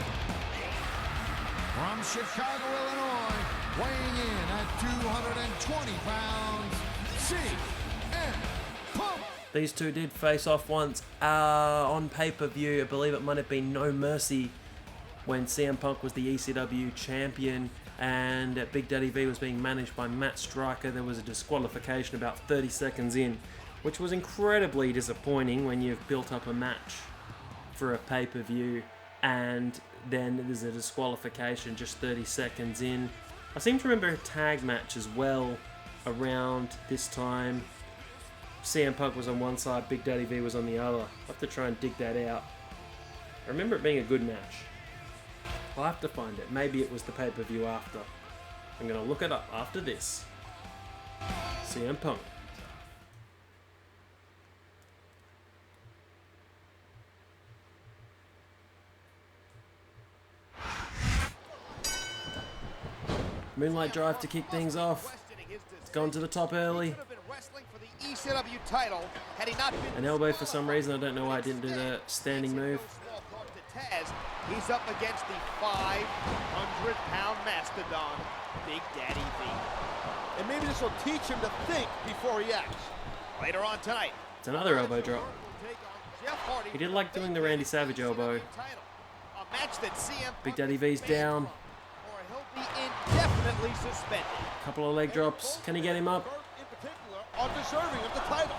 E: from Chicago, Illinois, weighing in at 220 pounds, CM Punk.
A: These two did face off once on pay-per-view. I believe it might have been No Mercy when CM Punk was the ECW champion and Big Daddy V was being managed by Matt Striker. There was a disqualification about 30 seconds in, which was incredibly disappointing when you've built up a match for a pay-per-view and then there's a disqualification just 30 seconds in. I seem to remember a tag match as well around this time. CM Punk was on one side, Big Daddy V was on the other. I'll have to try and dig that out. I remember it being a good match. I'll have to find it. Maybe it was the pay-per-view after. I'm going to look it up after this. CM Punk. Moonlight Drive to kick things off. It's gone to the top early.
C: ECW title had he not been
A: an elbow for some reason. I don't know why I didn't do the standing move.
C: Taz, he's up against the 500-pound mastodon, Big Daddy V.
F: And maybe this will teach him to think before he acts.
C: Later on tonight,
A: it's another elbow drop. He did like doing the Randy Savage elbow.
C: A match that CM
A: Big Daddy V's down.
C: Or he'll be indefinitely suspended.
A: Couple of leg drops. Can he get him up?
F: Are deserving of the title.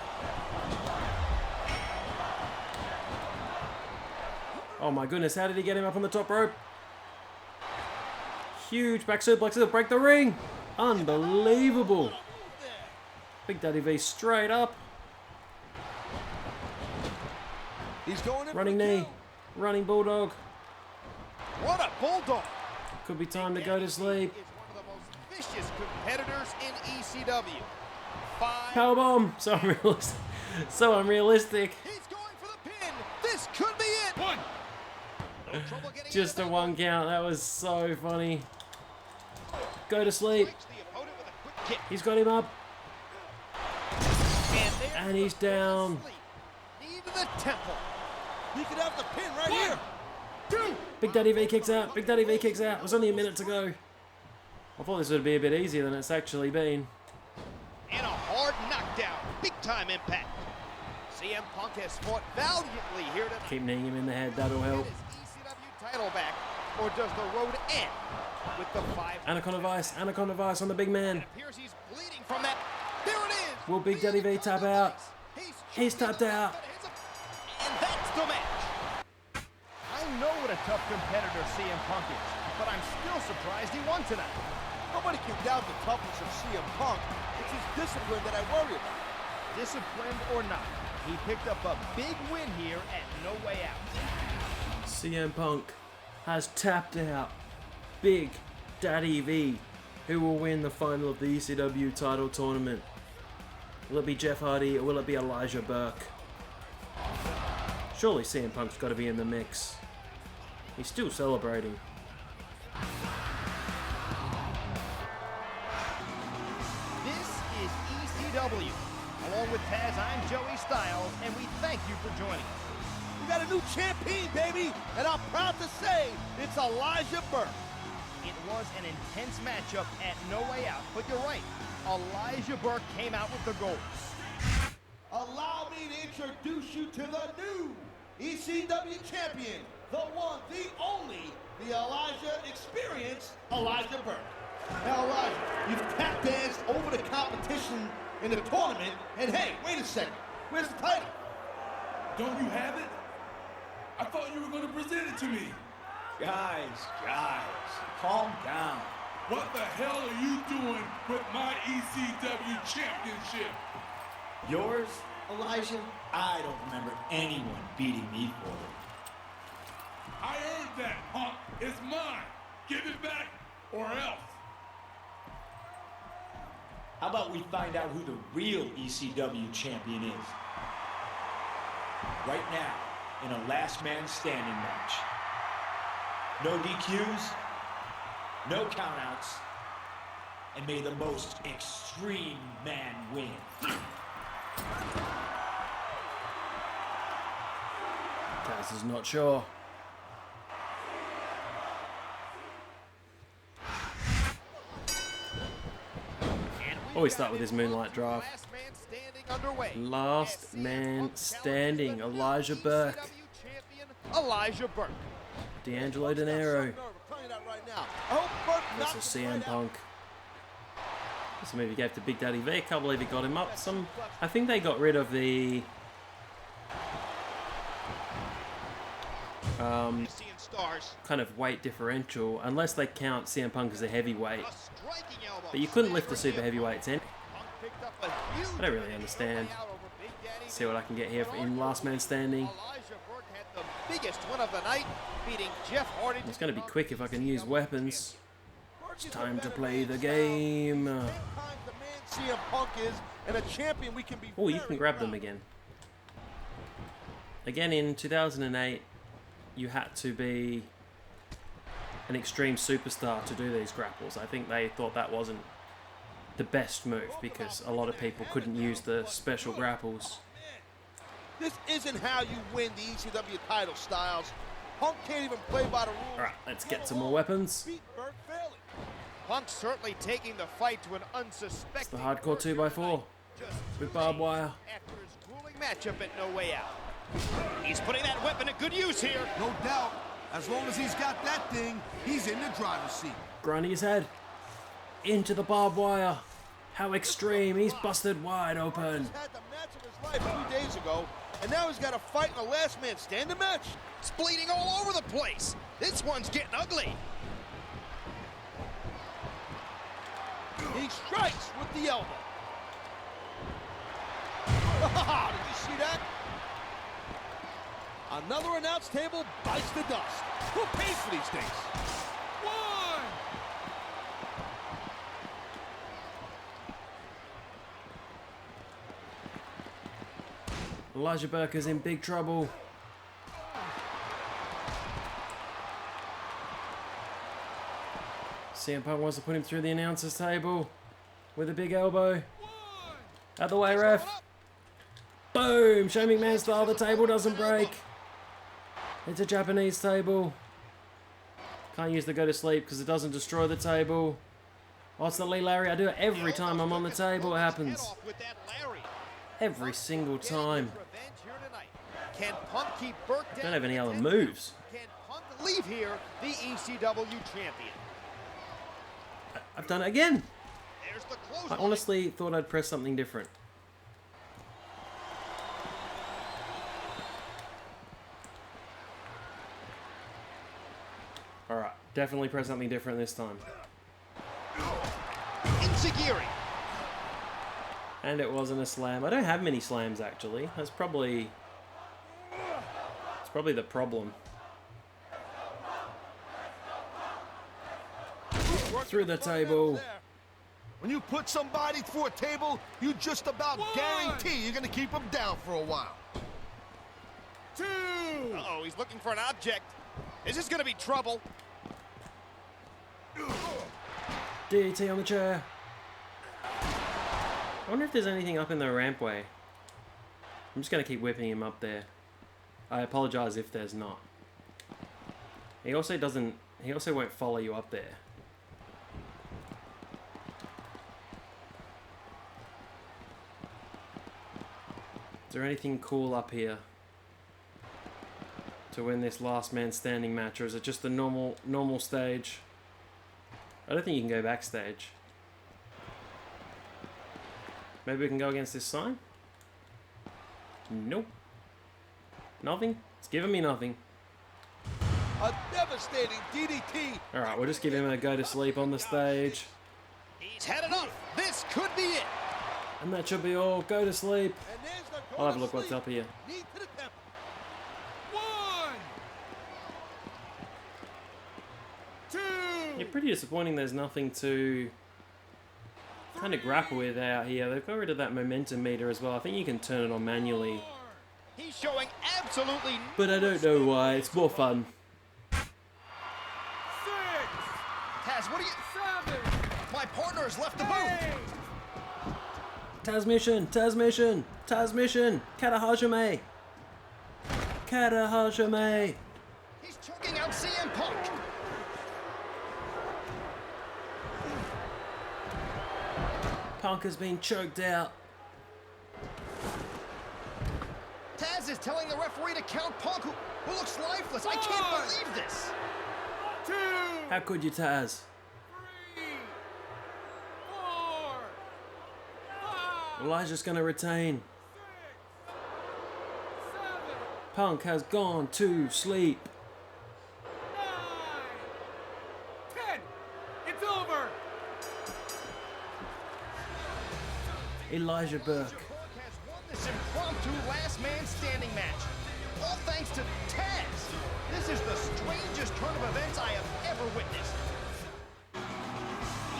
A: Oh my goodness, how did he get him up on the top rope? Huge back suplex, break the ring. Unbelievable. Big Daddy V straight up.
F: He's going in
A: running knee, running bulldog.
C: What a bulldog.
A: Could be time to go to sleep.
C: Is one of the most vicious competitors in ECW.
A: Powerbomb! So unrealistic.
C: He's going for the pin. This could be it.
D: One.
C: No trouble getting
A: Just a one count. That was so funny. Go to sleep. He's got him up. And he's down.
C: Knee to the temple.
F: He could have the pin right here.
D: Two.
A: Big Daddy V kicks out. Big Daddy V kicks out. It was only a minute to go. I thought this would be a bit easier than it's actually been.
C: And a hard knockdown. Big time impact. CM Punk has fought valiantly here tonight.
A: Keep kneeing him in the head. That'll help.
C: Get his ECW title back, or does the road end with the 5?
A: Anaconda Vice on the big man.
C: It appears he's bleeding from that. There it is.
A: Will Big Daddy V tap out? He's tapped out.
C: And that's the match. I know what a tough competitor CM Punk is, but I'm still surprised he won tonight.
F: Nobody can doubt the toughness of CM Punk. It's his discipline that I worry about.
C: Disciplined or not, he picked up a big win here at No Way Out.
A: CM Punk has tapped out Big Daddy V, who will win the final of the ECW title tournament. Will it be Jeff Hardy or will it be Elijah Burke? Surely CM Punk's got to be in the mix. He's still celebrating.
C: This is ECW. Along with Taz, I'm Joey Styles, and we thank you for joining us.
F: We got a new champion, baby, and I'm proud to say it's Elijah Burke.
C: It was an intense matchup at No Way Out, but you're right. Elijah Burke came out with the goals.
F: Allow me to introduce you to the new ECW champion, the one, the only, the Elijah Experience, Elijah Burke. Now, Elijah, you've tap danced over the competition in the tournament, and hey, wait a second, where's the title?
K: Don't you have it? I thought you were going to present it to me.
B: Guys, calm down.
K: What the hell are you doing with my ECW championship?
B: Yours, Elijah? I don't remember anyone beating me for it.
K: I earned that, punk. It's mine. Give it back or else.
B: How about we find out who the real ECW champion is? Right now, in a last man standing match. No DQs, no countouts, and may the most extreme man win.
A: Taz is not sure. Always start with his moonlight drive. Last man standing, Elijah Burke.
C: Elijah Burke.
A: D'Angelo Dinero versus CM Punk. This movie gave to Big Daddy V. Can't believe he got him up. I think they got rid of the kind of weight differential, unless they count CM Punk as a heavyweight. But you couldn't lift the super heavyweights in. I don't really understand. See what I can get here in Last Man Standing.
C: Biggest win of the night, beating Jeff Hardy.
A: It's going to be quick if I can use weapons. It's time to play the game. Oh, you can grab them again. Again, in 2008, you had to be an extreme superstar to do these grapples. I think they thought that wasn't the best move because a lot of people couldn't use the special grapples.
F: This isn't how you win the ECW title, Styles. Punk can't even play by the rules.
A: Alright, let's get some more weapons.
C: Punk certainly taking the fight to an unsuspecting.
A: It's the hardcore 2x4 with barbed wire.
C: After his grueling matchup at No Way Out. He's putting that weapon to good use here.
D: No doubt. As long as he's got that thing, he's in the driver's seat.
A: Grinding his head into the barbed wire. How extreme. He's busted wide open.
F: He's had the match of his life 2 days ago, and now he's got to fight in a last man standing match.
C: It's bleeding all over the place. This one's getting ugly.
F: He strikes with the elbow. Did you see that? Another announce table bites the dust. Who pays for these things?
A: Elijah Burke is in big trouble. CM Punk wants to put him through the announcer's table with a big elbow. Out of the way, ref. Boom! Shane McMahon style, the table doesn't break. It's a Japanese table. Can't use the go to sleep because it doesn't destroy the table. Oh, it's the Lee Larry. I do it every time I'm on the table. It happens. Every single time.
C: Can Punk keep Burke down?
A: Don't have any other moves.
C: Can Punk leave here the ECW champion?
A: I've done it again.
C: There's the close
A: I honestly thought I'd press something different. Alright, definitely press something different this time.
C: Insigiri.
A: And it wasn't a slam. I don't have many slams actually. That's probably... It's probably the problem. Through the table.
D: When you put somebody through a table, you just about guarantee you're going to keep them down for a while.
C: Two. Uh-oh, he's looking for an object. Is this going to be trouble?
A: DDT on the chair. I wonder if there's anything up in the rampway. I'm just going to keep whipping him up there. I apologize if there's not. He also won't follow you up there. Is there anything cool up here to win this last man standing match, or is it just the normal stage? I don't think you can go backstage. Maybe we can go against this sign? Nope. Nothing? It's giving me nothing.
F: A devastating DDT.
A: Alright, we'll just give him a go to sleep on the stage.
C: He's had enough. This could be it.
A: And that should be all. Go to sleep. I'll have a look what's up here. Yeah, pretty disappointing there's nothing to kind of grapple with out here. They've got rid of that momentum meter as well. I think you can turn it on manually.
C: He's showing absolutely
A: But I don't know why. It's more fun.
C: Taz, what are you... My partner has left the booth.
A: Transmission, transmission, transmission. Kata Hajime. Kata Hajime.
C: He's choking out CM Punk.
A: Punk has been choked out.
C: Taz is telling the referee to count Punk, who looks lifeless. I can't believe this.
K: 2,
A: How could you, Taz?
K: 3, 4, 5,
A: Elijah's gonna retain.
K: 6, 7,
A: Punk has gone to sleep.
K: 9, 10. It's over.
A: Elijah Burke.
C: Punk has won this impromptu last man standing match. All thanks to Taz. This is the strangest turn of events I have ever witnessed.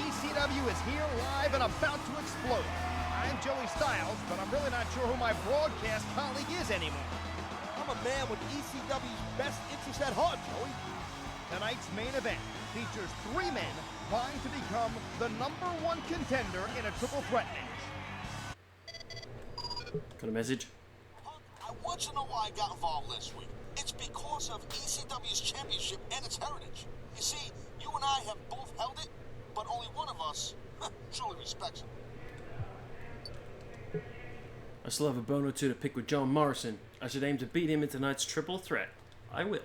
C: ECW is here live and about to explode. I'm Joey Styles, but I'm really not sure who my broadcast colleague is anymore.
F: I'm a man with ECW's best interest at heart, Joey.
C: Tonight's main event features 3 men vying to become the #1 contender in a triple threat match.
A: Got a message?
L: I want you to know why I got involved last week. It's because of ECW's championship and its heritage. You see, you and I have both held it, but only one of us truly respects it.
A: I still have a bone or two to pick with John Morrison. I should aim to beat him in tonight's triple threat. I will.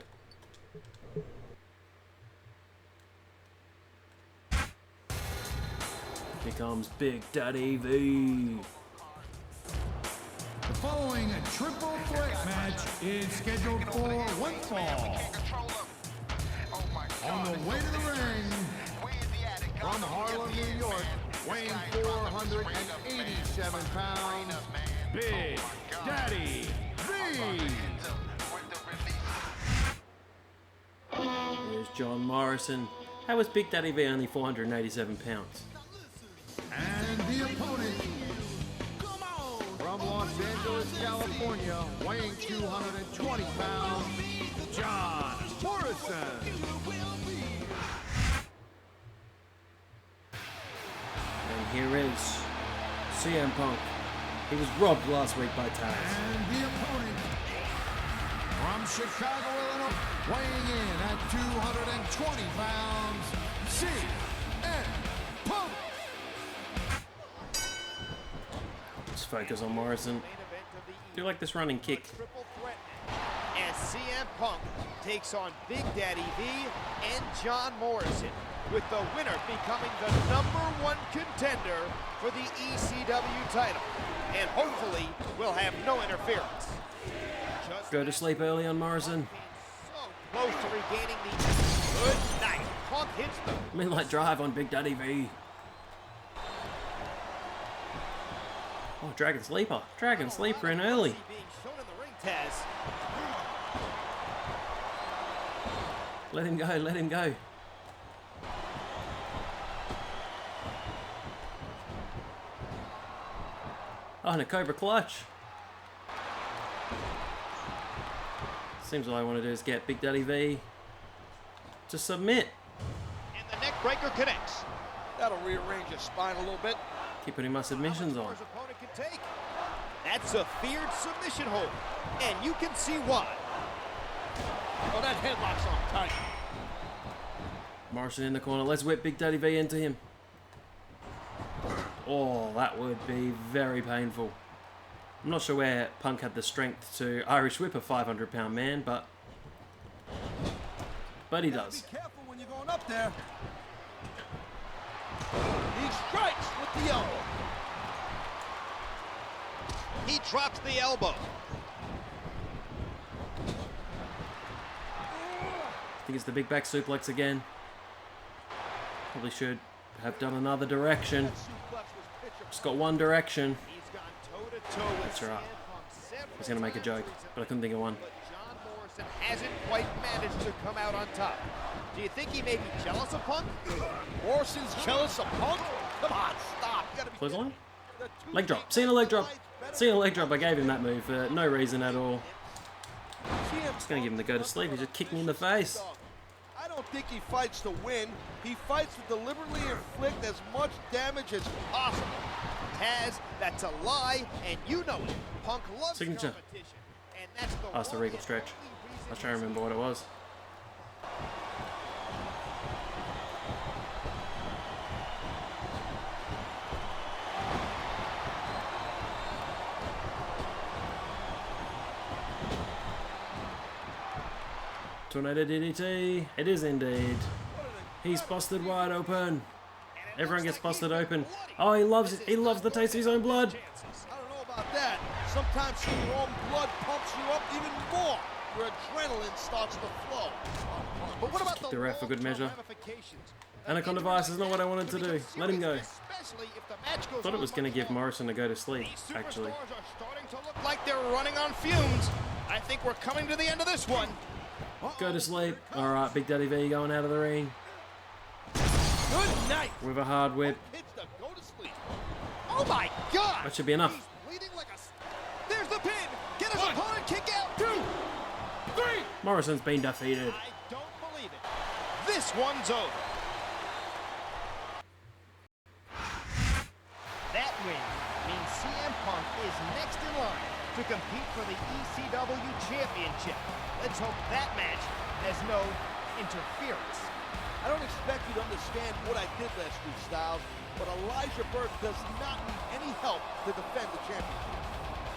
A: Here comes Big Daddy V.
E: The following triple threat match is scheduled for one fall. On the way to the ring, from Harlem, New York, weighing 487 pounds, Big Daddy V.
A: There's John Morrison. How is Big Daddy V only 487 pounds?
E: And the opponent, from Los Angeles, California, weighing 220 pounds, John Morrison.
A: And here is CM Punk. He was robbed last week by Taz.
E: And the opponent, from Chicago, Illinois, weighing in at 220 pounds, CM Punk.
A: Let's focus on Morrison. Do you like this running kick?
C: As CM Punk takes on Big Daddy V and John Morrison, with the winner becoming the #1 contender for the ECW title. And hopefully will have no interference.
A: Go to sleep early on Morrison.
C: So close to regaining the good night. Punk hits the
A: Midnight Drive on Big Daddy V. Oh, Dragon Sleeper. Dragon Sleeper in early.
C: being shown in the ring, Taz.
A: Let him go, let him go. Oh, and a Cobra Clutch. Seems all I want to do is get Big Daddy V to submit.
C: And the neck breaker connects.
F: That'll rearrange your spine a little bit.
A: Keep putting my submissions on.
C: His opponent can take. That's a feared submission hold, and you can see why.
F: Oh, that headlock's on tight.
A: Morrison in the corner. Let's whip Big Daddy V into him. Oh, that would be very painful. I'm not sure where Punk had the strength to Irish whip a 500-pound man, but he does.
F: Be careful when you're going up there. He strikes with the elbow.
C: He drops the elbow.
A: I think it's the big back suplex again. Probably should have done another direction. Just got one direction.
C: He's gone toe-to-toe with
A: That's right.
C: CM Punk several
A: I was going to make a joke,
C: times,
A: but I couldn't think of one.
C: but John Morrison hasn't quite managed to come out on top. Do you think he may be jealous of Punk?
F: Morrison's jealous of Punk? Come on, stop. You gotta be
A: Clothesline?
F: The two
A: Leg drop.
F: make
A: Seeing a leg drop.
F: better.
A: Seeing a leg drop. I gave him that move for no reason at all.
F: CM
A: Just going to give him the go to sleep. He just kicked me in the face.
F: I don't think he fights to win. He fights to deliberately inflict as much damage as possible.
C: Taz, that's a lie, and you know it. Punk loves
A: Signature.
C: competition, and that's the
A: That's the
C: one
A: Regal
C: and
A: stretch.
C: only
A: I
C: reason
A: was trying to
C: he's
A: remember what it was. Tornado DDT. It is indeed. He's busted wide open. Everyone gets busted open. Oh, he loves it. He loves the taste of his own blood.
F: I don't know about that. Sometimes seeing your own blood pumps you up even more. Your adrenaline starts to flow.
C: But what about
A: Kick the ref for good measure.
C: ramifications?
A: Anaconda Vice is not what I wanted to do. Let him go.
C: Especially if the match goes
A: Thought it
C: on
A: was going to
C: much
A: give
C: longer.
A: Morrison a go to sleep,
C: These
A: actually.
C: superstars are starting to look like they're running on fumes. I think we're coming to the end of this one.
A: Go to sleep. Alright, Big Daddy V going out of the ring
C: Good night.
A: with a hard whip.
F: Kids to go to sleep.
C: Oh my God.
A: That should be enough.
C: He's bleeding like a... There's the pin. Get his opponent kick out. 2, 3.
A: Morrison's been defeated.
C: I don't believe it. This one's over. That win means CM Punk is next in line to compete for the ECW Championship. Let's hope that match has no interference.
F: I don't expect you to understand what I did last week, Styles, but Elijah Burke does not need any help to defend the championship.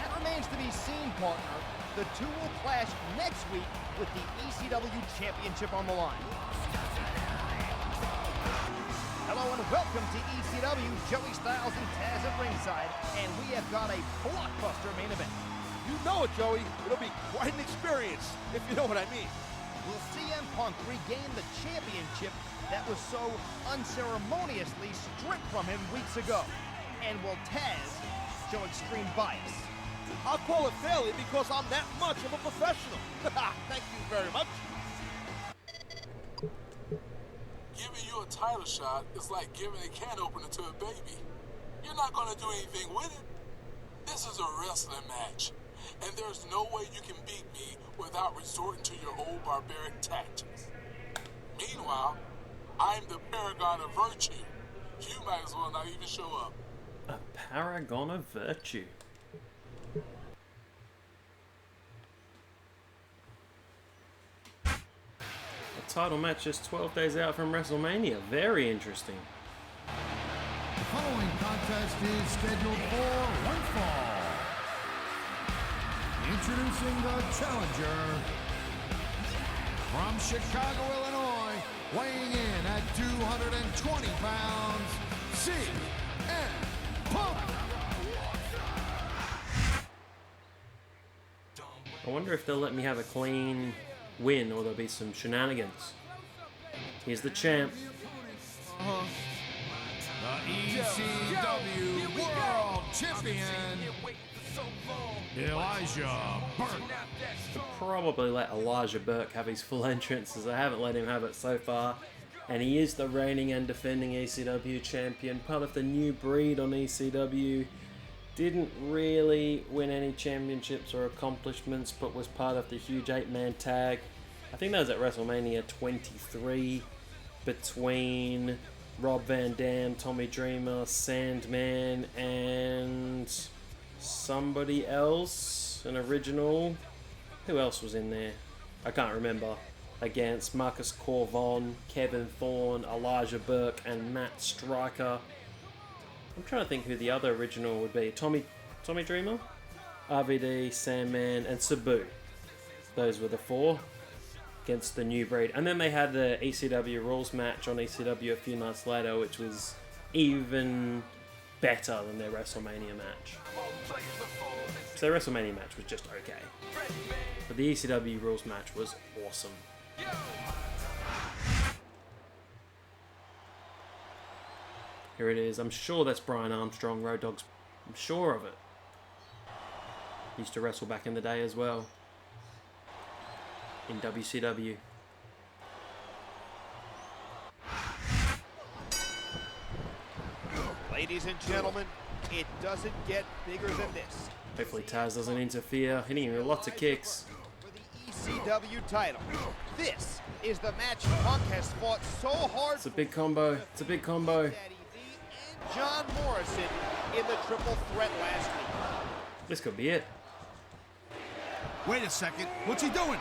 C: That remains to be seen, partner. The two will clash next week with the ECW Championship on the line. Hello and welcome to ECW. Joey Styles and Taz at ringside, and we have got a blockbuster main event.
F: You know it, Joey. It'll be quite an experience, if you know what I mean.
C: Will CM Punk regain the championship that was so unceremoniously stripped from him weeks ago? And will Taz show extreme bias?
F: I'll call it failure because I'm that much of a professional. Thank you very much.
K: Giving you a title shot is like giving a can opener to a baby. You're not going to do anything with it. This is a wrestling match, and there's no way you can beat me without resorting to your old barbaric tactics. Meanwhile, I'm the paragon of virtue. You might as well not even show up.
A: A paragon of virtue. A title match just 12 days out from WrestleMania. Very interesting.
E: The following contest is scheduled for one fall. Introducing the challenger from Chicago, Illinois, weighing in at 220 pounds, CM Punk.
A: I wonder if they'll let me have a clean win or there'll be some shenanigans. Here's the champ.
E: The ECW World Champion, Elijah Burke.
A: Probably let Elijah Burke have his full entrance, as I haven't let him have it so far. And he is the reigning and defending ECW champion, part of the new breed on ECW. Didn't really win any championships or accomplishments, but was part of the huge 8-man tag. I think that was at WrestleMania 23 between Rob Van Dam, Tommy Dreamer, Sandman, and somebody else, an original. Who else was in there? I can't remember. Against Marcus Corvon, Kevin Thorne, Elijah Burke, and Matt Striker. I'm trying to think who the other original would be. Tommy Dreamer, RVD, Sandman, and Sabu. Those were the four against the new breed. And then they had the ECW rules match on ECW a few nights later, which was even better than their WrestleMania match. So their WrestleMania match was just okay. But the ECW rules match was awesome. Here it is. I'm sure that's Brian Armstrong, Road Dogg's. I'm sure of it. Used to wrestle back in the day as well. In WCW.
C: Ladies and gentlemen, it doesn't get bigger than this.
A: Hopefully Taz doesn't interfere. Hitting him with lots of kicks.
C: For the ECW title. This is the match Punk has fought so hard.
A: It's a big combo. It's a big combo.
C: John Morrison in the triple threat last week.
A: This could be it.
D: Wait a second. What's he doing?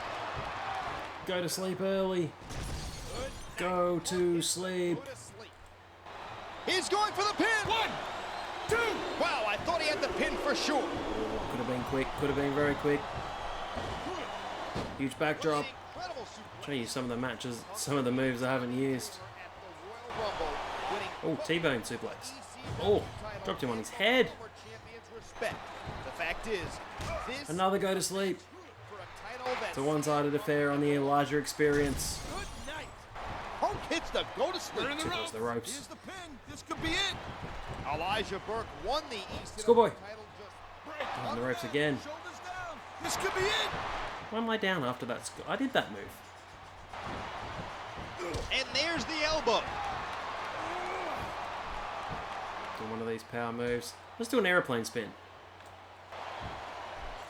A: Go to sleep early. Go to sleep.
C: He's going for the pin. 1, 2. Wow, I thought he had the pin for sure.
A: Could have been quick. Could have been very quick. Huge backdrop. Show you some of the matches, some of the moves I haven't used. Oh, T-bone suplex. Oh, dropped him on his head.
C: The fact is, this
A: another go to sleep. It's a one-sided affair on the Elijah experience.
F: Punk hits the go to sleep.
A: Tickles the ropes.
D: Here's the pin. This could be it.
C: Elijah Burke won the ECW
A: Schoolboy.
C: title just
A: On the ropes again.
D: Shoulders down. This could be it.
A: Why am I down after that? I did that move.
C: And there's the elbow.
A: Do one of these power moves. Let's do an aeroplane spin.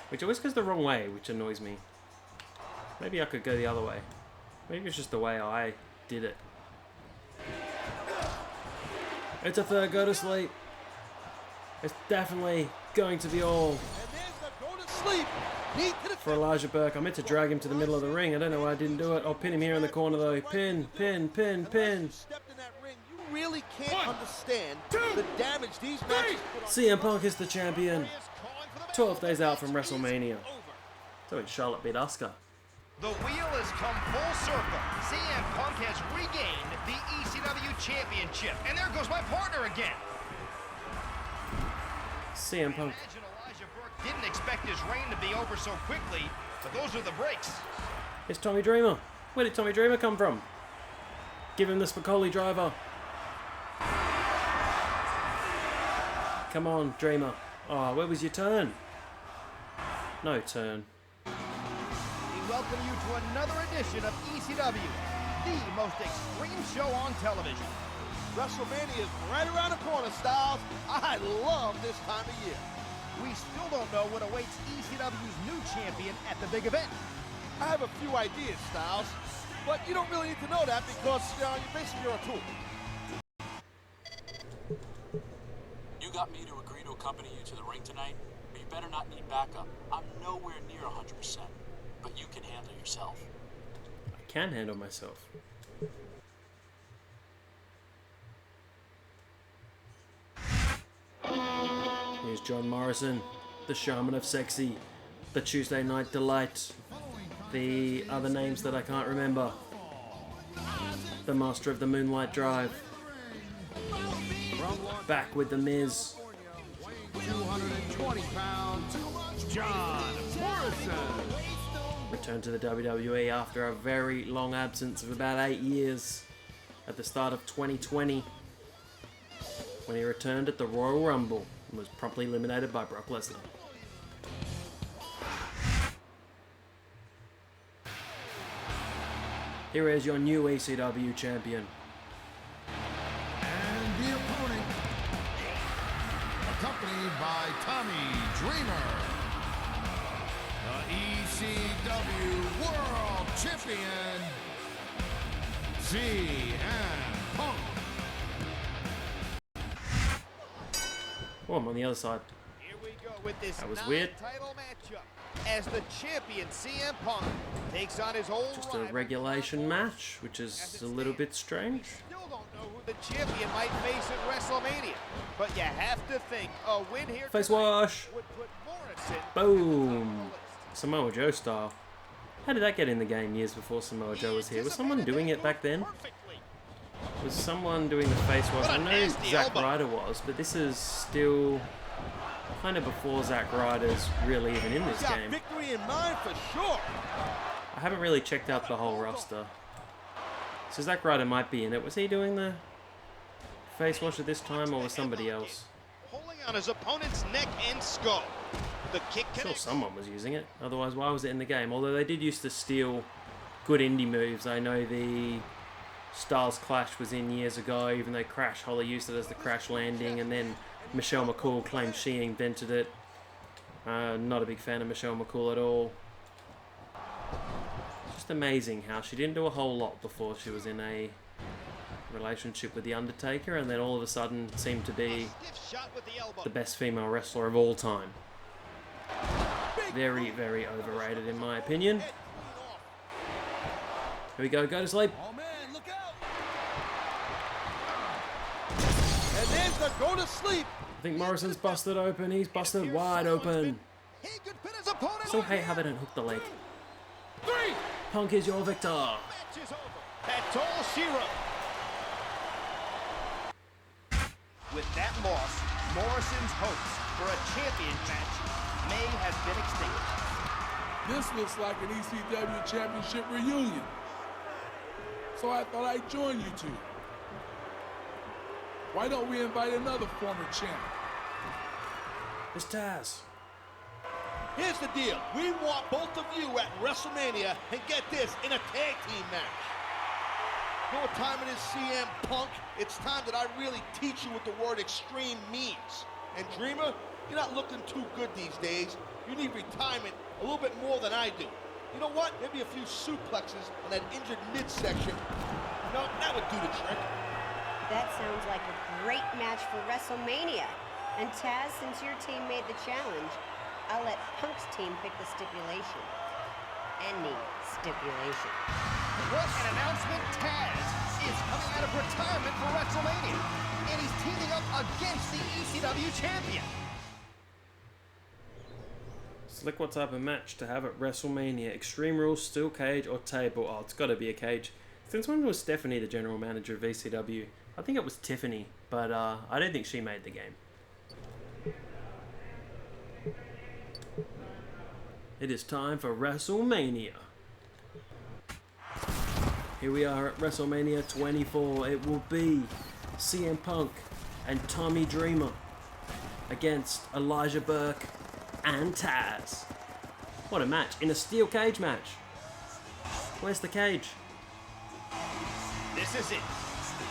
A: Which always goes the wrong way, which annoys me. Maybe I could go the other way. Maybe it's just the way I did it. It's a third go to sleep. It's definitely going to be all
F: And there's the go to sleep. Knee to the
A: for Elijah Burke. I meant to drag him to the middle of the ring. I don't know why I didn't do it. I'll pin him here in the corner though. Pin, pin, pin, pin.
F: stepped in that ring. You really can't understand the damage these matches put on.
A: CM Punk is the champion. 12 days out from WrestleMania. So when Charlotte beat Asuka.
C: The wheel has come full circle. CM Punk has regained the ECW championship. And there goes my partner again.
A: CM Punk.
C: Imagine Elijah Burke didn't expect his reign to be over so quickly, but those are the breaks.
A: It's Tommy Dreamer. Where did Tommy Dreamer come from? Give him the Spicoli driver. Come on, Dreamer. Oh, where was your turn? No turn.
C: We welcome you to another edition of ECW, the most extreme show on television.
F: WrestleMania is right around the corner, Styles. I love this time of year.
C: We still don't know what awaits ECW's new champion at the big event.
F: I have a few ideas, Styles, but you don't really need to know that because you're basically a tool.
I: You got me to agree to accompany you to the ring tonight, but you better not need backup. I'm nowhere near 100%, but you can handle yourself.
A: I can handle myself. Here's John Morrison, the Shaman of Sexy, the Tuesday Night Delight, the other names that I can't remember, the Master of the Moonlight Drive, back with the Miz.
E: 220 pounds, John Morrison.
A: Returned to the WWE after a very long absence of about 8 years at the start of 2020, when he returned at the Royal Rumble and was promptly eliminated by Brock Lesnar. Here is your new ECW champion.
E: And the opponent, accompanied by Tommy Dreamer, the ECW World Champion, CM Punk.
A: Oh, I'm on the other side.
C: Here we go with this
A: That was weird.
C: non-title matchup as the champion CM Punk takes on his old
A: Just a
C: rival.
A: regulation match, which is a little bit strange.
C: Still don't know who the champion might face at WrestleMania, but you have to think a win here
A: Face
C: tonight
A: wash.
C: would put Morrison
A: Boom. Samoa Joe style. How did that get in the game years before Samoa Joe was here? Was someone doing it back then? Was someone doing the face wash? I know Zack Ryder was, but this is still kind of before Zack Ryder's really even in this
F: Got
A: game.
F: victory in mind for sure.
A: I haven't really checked out the whole roster. So Zack Ryder might be in it. Was he doing the face wash at this time, or was somebody else?
C: pulling on his opponent's neck and skull. The kick
A: I'm sure
C: connects.
A: someone was using it. Otherwise, why was it in the game? Although they did used to steal good indie moves. I know the Styles Clash was in years ago, even though Crash Holly used it as the crash landing, and then Michelle McCool claimed she invented it. Not a big fan of Michelle McCool at all. Just amazing how she didn't do a whole lot before she was in a relationship with The Undertaker, and then all of a sudden seemed to be the best female wrestler of all time. Very, very overrated in my opinion. Here we go, go to sleep.
D: Oh man, look out!
C: And there's the go to sleep.
A: I think Morrison's busted open, he's busted wide open.
C: He could pin his opponent.
A: Still hate how they don't hook the leg.
C: 3.
A: Punk is your victor.
C: Match is over. That's all she wrote. With that loss, Morrison's hopes for a champion match may have been extinguished.
K: This looks like an ECW championship reunion. So I thought I'd join you two. Why don't we invite another former champ?
A: It's Taz.
F: Here's the deal. We want both of you at WrestleMania, and get this, in a tag team match. You know what time it is, CM Punk? It's time that I really teach you what the word extreme means. And Dreamer, you're not looking too good these days. You need retirement a little bit more than I do. You know what? Maybe a few suplexes on that injured midsection. You know, that would do the trick.
J: That sounds like a great match for WrestleMania. And Taz, since your team made the challenge, I'll let Punk's team pick the stipulation. Any stipulation.
C: What an announcement. Taz is coming out of retirement for WrestleMania. And he's teaming up against the ECW champion.
A: Select what type of match to have at WrestleMania. Extreme Rules, Steel Cage, or Table. Oh, it's got to be a cage. Since when was Stephanie the general manager of ECW? I think it was Tiffany, but I don't think she made the game. It is time for WrestleMania. Here we are at WrestleMania 24. It will be CM Punk and Tommy Dreamer against Elijah Burke and Taz. What a match, in a steel cage match. Where's the cage?
C: This is it.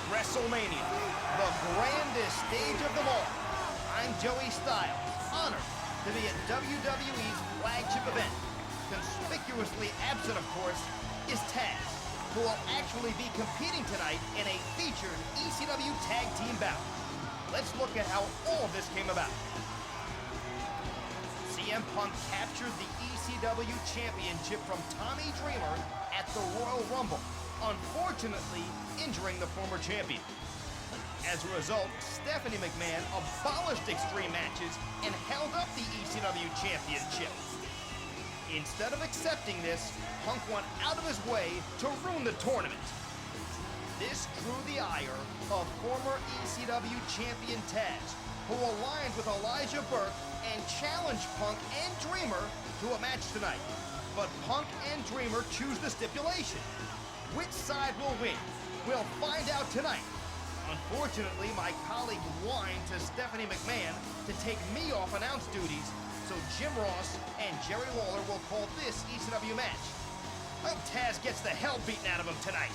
C: WrestleMania, the grandest stage of them all. I'm Joey Styles, honored to be at WWE's flagship event. Conspicuously absent, of course, is Taz, who will actually be competing tonight in a featured ECW tag team bout. Let's look at how all of this came about. CM Punk captured the ECW championship from Tommy Dreamer at the Royal Rumble, unfortunately injuring the former champion. As a result, Stephanie McMahon abolished extreme matches and held up the ECW championship. Instead of accepting this, Punk went out of his way to ruin the tournament. This drew the ire of former ECW champion Taz, who aligned with Elijah Burke and challenged Punk and Dreamer to a match tonight. But Punk and Dreamer choose the stipulation. Which side will win? We'll find out tonight. Unfortunately, my colleague whined to Stephanie McMahon to take me off announce duties, so Jim Ross and Jerry Lawler will call this ECW match. I hope Taz gets the hell beaten out of him tonight.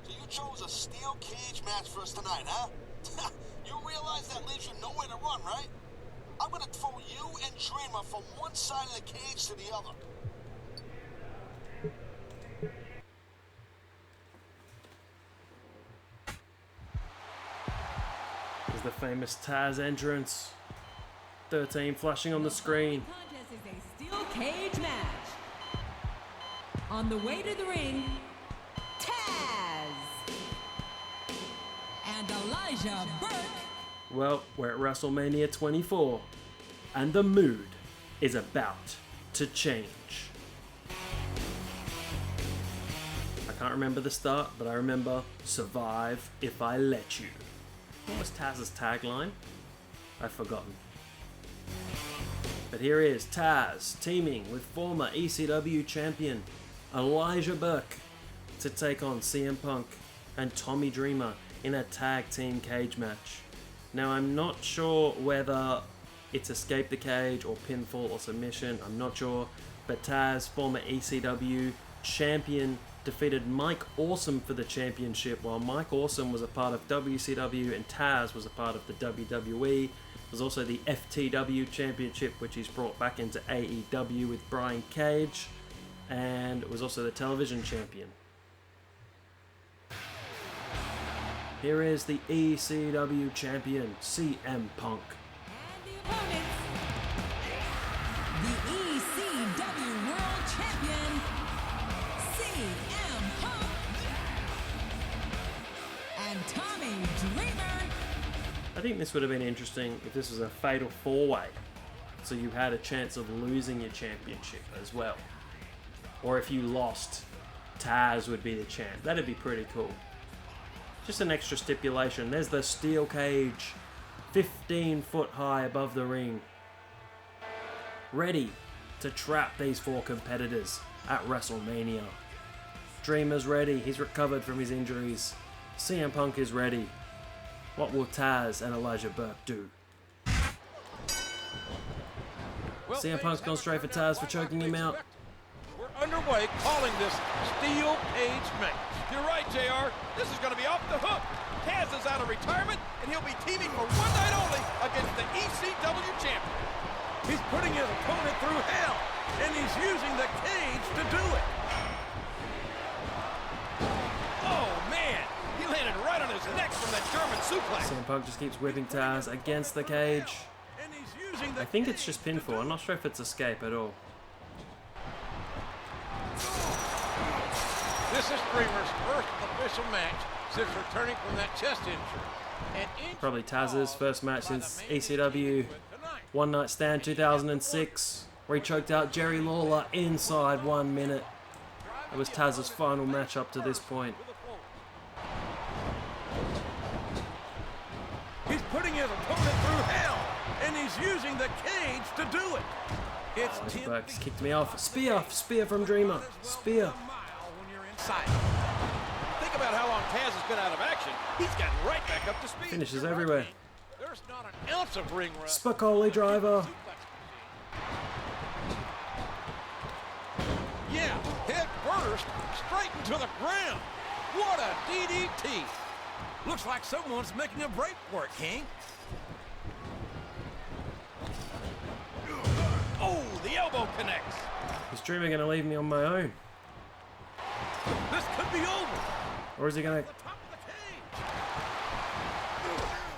L: So you chose a steel cage match for us tonight, huh? You realize that leaves you nowhere to run, right? I'm gonna throw you and Dreamer from one side of the cage to the other.
A: Is the famous Taz entrance. 13 flashing on the screen.
M: Contest is a steel cage match. On the way to the ring, Taz and Elijah Burke.
A: Well, we're at WrestleMania 24, and the mood is about to change. I can't remember the start, but I remember survive if I let you. What was Taz's tagline? I've forgotten. But here is Taz teaming with former ECW champion Elijah Burke to take on CM Punk and Tommy Dreamer in a tag team cage match. Now I'm not sure whether it's escape the cage or pinfall or submission, I'm not sure, but Taz, former ECW champion, defeated Mike Awesome for the championship while Mike Awesome was a part of WCW and Taz was a part of the WWE. There's also the FTW Championship, which he's brought back into AEW with Brian Cage, and it was also the television champion. Here is the ECW champion, CM Punk.
M: The ECW World Champion, CM Punk, and Tommy Dreamer.
A: I think this would have been interesting if this was a fatal four-way, so you had a chance of losing your championship as well. Or if you lost, Taz would be the champ. That'd be pretty cool. Just an extra stipulation. There's the steel cage, 15 foot high above the ring, ready to trap these four competitors at WrestleMania. Dreamer's ready. He's recovered from his injuries. CM Punk is ready. What will Taz and Elijah Burke do? CM Punk's gone straight for Taz for choking him out.
N: We're underway calling this steel cage match.
C: You're right, JR. This is going to be off the hook. Taz is out of retirement, and he'll be teaming for one night only against the ECW champion.
N: He's putting his opponent through hell, and he's using the cage to do it.
C: Oh, man. He landed right on his neck from that German suplex.
A: CM Punk just keeps whipping Taz against the cage.
N: And he's using the
A: I think it's just pinfall. I'm not sure if it's escape at all.
N: This is Dreamer's first official match since returning from that chest injury.
A: Probably Taz's first match since ECW One Night Stand 2006, where he choked out Jerry Lawler inside 1 minute. It was Taz's final match up to this point.
N: He's putting his opponent through hell, and he's using the cage to do it. It's
A: Burke's kicked me off. Spear from Dreamer. Spear.
C: Think about how long Taz has been out of action. He's gotten right back up to speed.
A: Finishes everywhere.
N: There's not an ounce of ring rust.
A: Spicoli driver.
N: Yeah, head first, straight into the ground. What a DDT. Looks like someone's making a break for it, King.
C: Oh, the elbow connects.
A: Is Dreamer going to leave me on my own?
N: This could be over.
A: Or is he going to...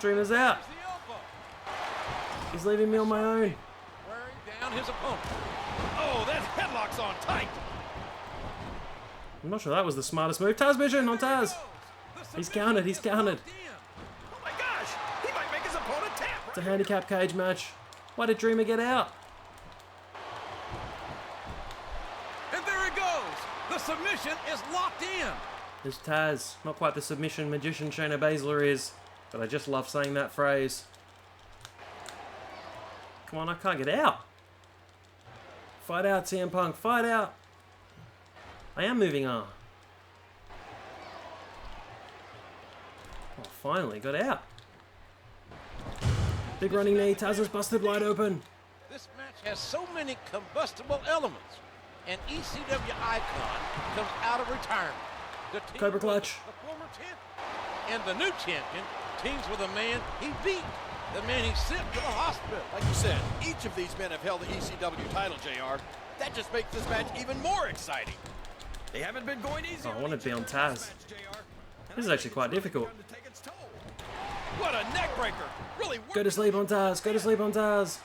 A: Dreamer's out. He's leaving me on my own.
N: Wearing down his opponent.
C: Oh, that headlock's on tight.
A: I'm not sure that was the smartest move. Taz Vision on Taz. He's counted. He's counted.
C: Oh my gosh, he might make his opponent tap.
A: It's a handicap cage match. Why did Dreamer get out?
N: And there it goes. The submission is locked in.
A: There's Taz. Not quite the submission magician Shayna Baszler is, but I just love saying that phrase. Come on, I can't get out. Fight out, CM Punk. Fight out. I am moving on. Oh, finally got out. Big running knee. Taz is busted wide open.
N: This match has so many combustible elements. An ECW icon comes out of retirement. The team
A: Cobra clutch.
N: The former champion. And the new champion teams with a man he beat. The man he sent to the hospital.
C: Like you said, each of these men have held the ECW title, JR. That just makes this match even more exciting. They haven't been going easy.
A: Oh, I want to be on Taz. This is actually quite difficult.
C: What a neck breaker. Really.
A: Go to sleep on Taz. Go to sleep on Taz.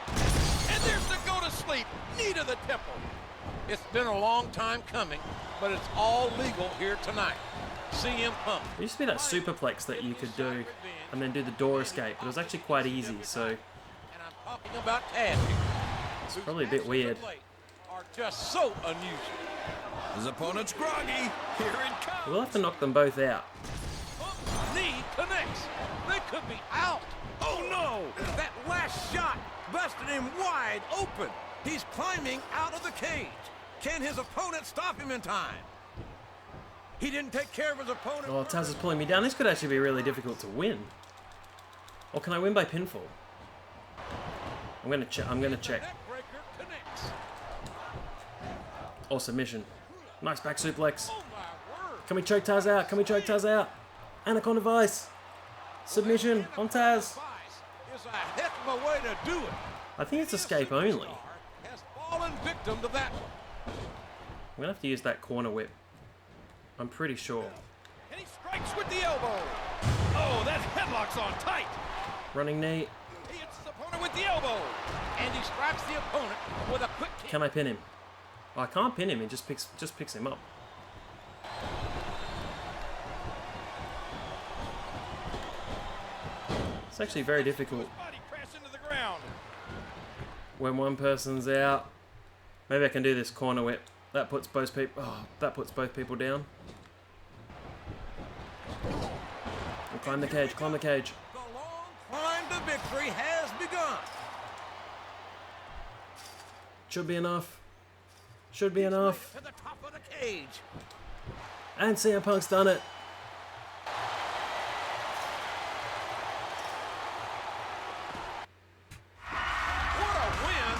C: And there's the go to sleep. Knee to the temple.
N: It's been a long time coming, but it's all legal here tonight. CM Punk.
A: There used to be that superplex that you could do and then do the door escape, but it was actually quite easy, so
N: And I'm talking about Taz.
A: it's probably a bit weird.
N: Are just so unusual.
C: His opponent's groggy. Here it comes.
A: We'll have to knock them both out.
N: Knee connects. They could be out. Oh no! That last shot busted him wide open. He's climbing out of the cage. Can his opponent stop him in time? He didn't take care of his opponent.
A: Oh, Taz is pulling me down. This could actually be really difficult to win. Or can I win by pinfall? I'm gonna check.
N: Neckbreaker connects.
A: Or submission. Nice back suplex.
N: Oh my word.
A: Can we choke Taz out? Can we choke Taz out? Anaconda Vice. Submission on Taz.
N: That's a heck of a way to do it.
A: I think it's escape only.
N: Has fallen victim to that one.
A: I'm gonna have to use that corner whip. I'm pretty sure.
N: And he strikes with the elbow. Oh, that headlock's on tight.
A: Running knee.
N: He hits his opponent with the elbow. And he strikes the opponent with a quick kick.
A: Can I pin him? Oh, I can't pin him. He just picks him up. It's actually very difficult when one person's out. Maybe I can do this corner whip. That puts both people. Oh, that puts both people down. And climb the cage. Climb the cage.
N: The long climb to victory has begun.
A: Should be enough. Should be enough.
N: To the top of the cage.
A: And CM Punk's done it.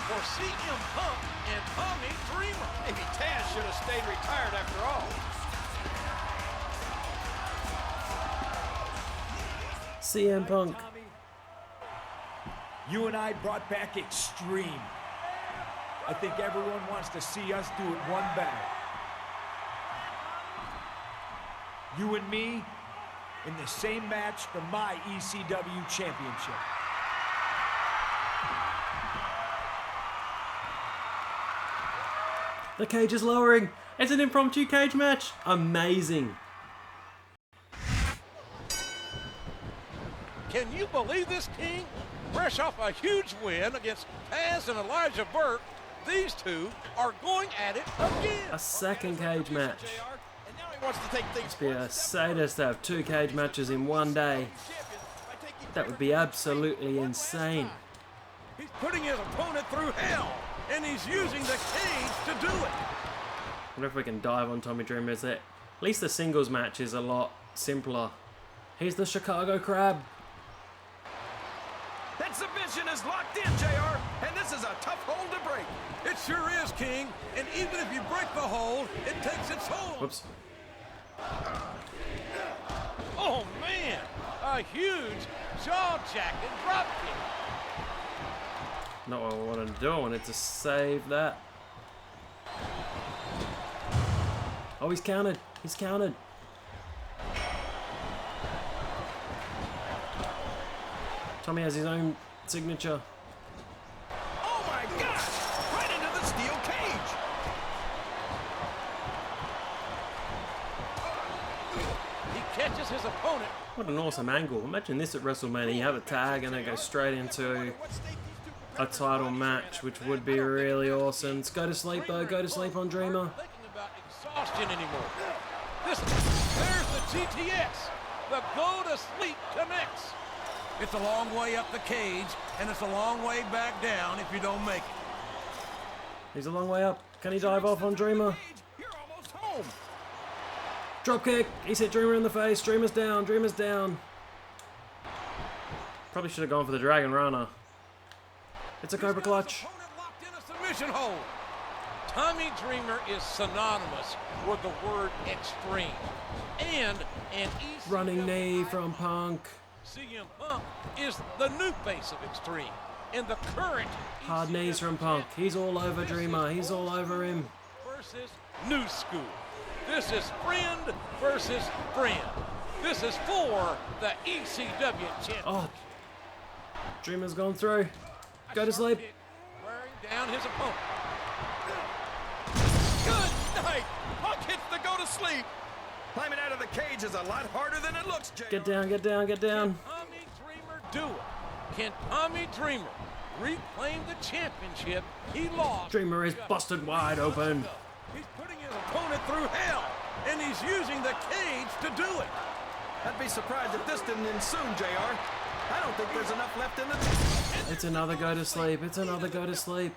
N: For CM Punk and Tommy Dreamer. Maybe Taz should have stayed retired after all.
A: CM Punk.
B: You and I brought back Extreme. I think everyone wants to see us do it one better. You and me in the same match for my ECW championship.
A: The cage is lowering. It's an impromptu cage match. Amazing.
N: Can you believe this, King? Fresh off a huge win against Taz and Elijah Burke, these two are going at it again.
A: A second cage match.
N: And now he wants to take things
A: Must be a sadist to have 2 cage matches in one day. That would be absolutely insane.
N: He's putting his opponent through hell. And he's using the cage to do it.
A: I wonder if we can dive on Tommy Dreamer. At least the singles match is a lot simpler. He's the Chicago Crab.
N: That submission is locked in, JR. And this is a tough hold to break. It sure is, King. And even if you break the hold, it takes its hold.
A: Whoops.
N: Oh, man. A huge jaw-jacking dropkick.
A: Not what I wanted to do. I wanted to save that. Oh, he's counted. He's counted. Tommy has his own signature.
N: Oh my gosh! Right into the steel cage! He catches his opponent.
A: What an awesome angle. Imagine this at WrestleMania. You have a tag and it goes straight into a title match, which would be really awesome. Let's go to sleep though. Go to sleep on Dreamer.
N: Thinking about exhaustion anymore. There's the GTS. The go to sleep connects. It's a long way up the cage, and it's a long way back down if you don't make it.
A: He's a long way up. Can he dive off on Dreamer?
N: You're almost home.
A: Dropkick. He's hit Dreamer in the face. Dreamer's down. Dreamer's down. Probably should have gone for the Dragon Rana. It's a Cobra Clutch.
N: Locked in a submission hold. Tommy Dreamer is synonymous with the word extreme. And an ECW
A: Running knee from Punk.
N: CM Punk is the new face of extreme. And the current
A: Hard knees from Punk. He's all over Dreamer. He's all over him.
N: Versus new school. This is friend versus friend. This is for the ECW championship.
A: Oh. Dreamer's gone through. Go to sleep.
N: Wearing down his opponent. Good night. Punk hits the go to sleep. Climbing out of the cage is a lot harder than it looks, JR.
A: Get down, get down, get down.
N: Can Tommy Dreamer do it? Can Tommy Dreamer reclaim the championship he lost?
A: Dreamer is busted wide open.
N: He's putting his opponent through hell, and he's using the cage to do it. I'd be surprised if this didn't end soon, JR. I don't think there's enough left in the...
A: It's another go to sleep. It's another go to sleep.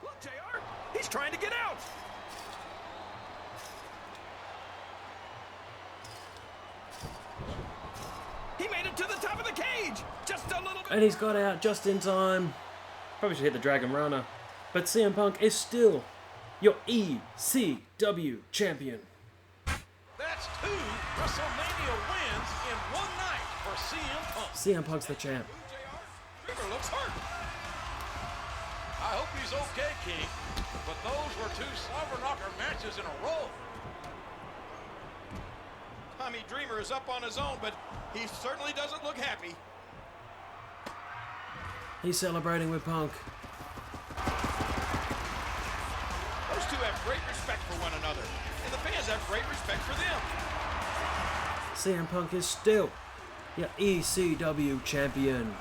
N: Look, JR, he's trying to get out. He made it to the top of the cage. Just a little bit.
A: And he's got out just in time. Probably should hit the Dragon Rana. But CM Punk is still your ECW champion.
N: That's 2 WrestleMania wins in one night for CM Punk.
A: CM Punk's the champ.
N: JR, I hope he's okay, King. But those were 2 slobber-knocker matches in a row.
C: Tommy Dreamer is up on his own, but he certainly doesn't look happy.
A: He's celebrating with Punk.
C: Those two have great respect for one another, and the fans have great respect for them.
A: CM Punk is still your ECW champion.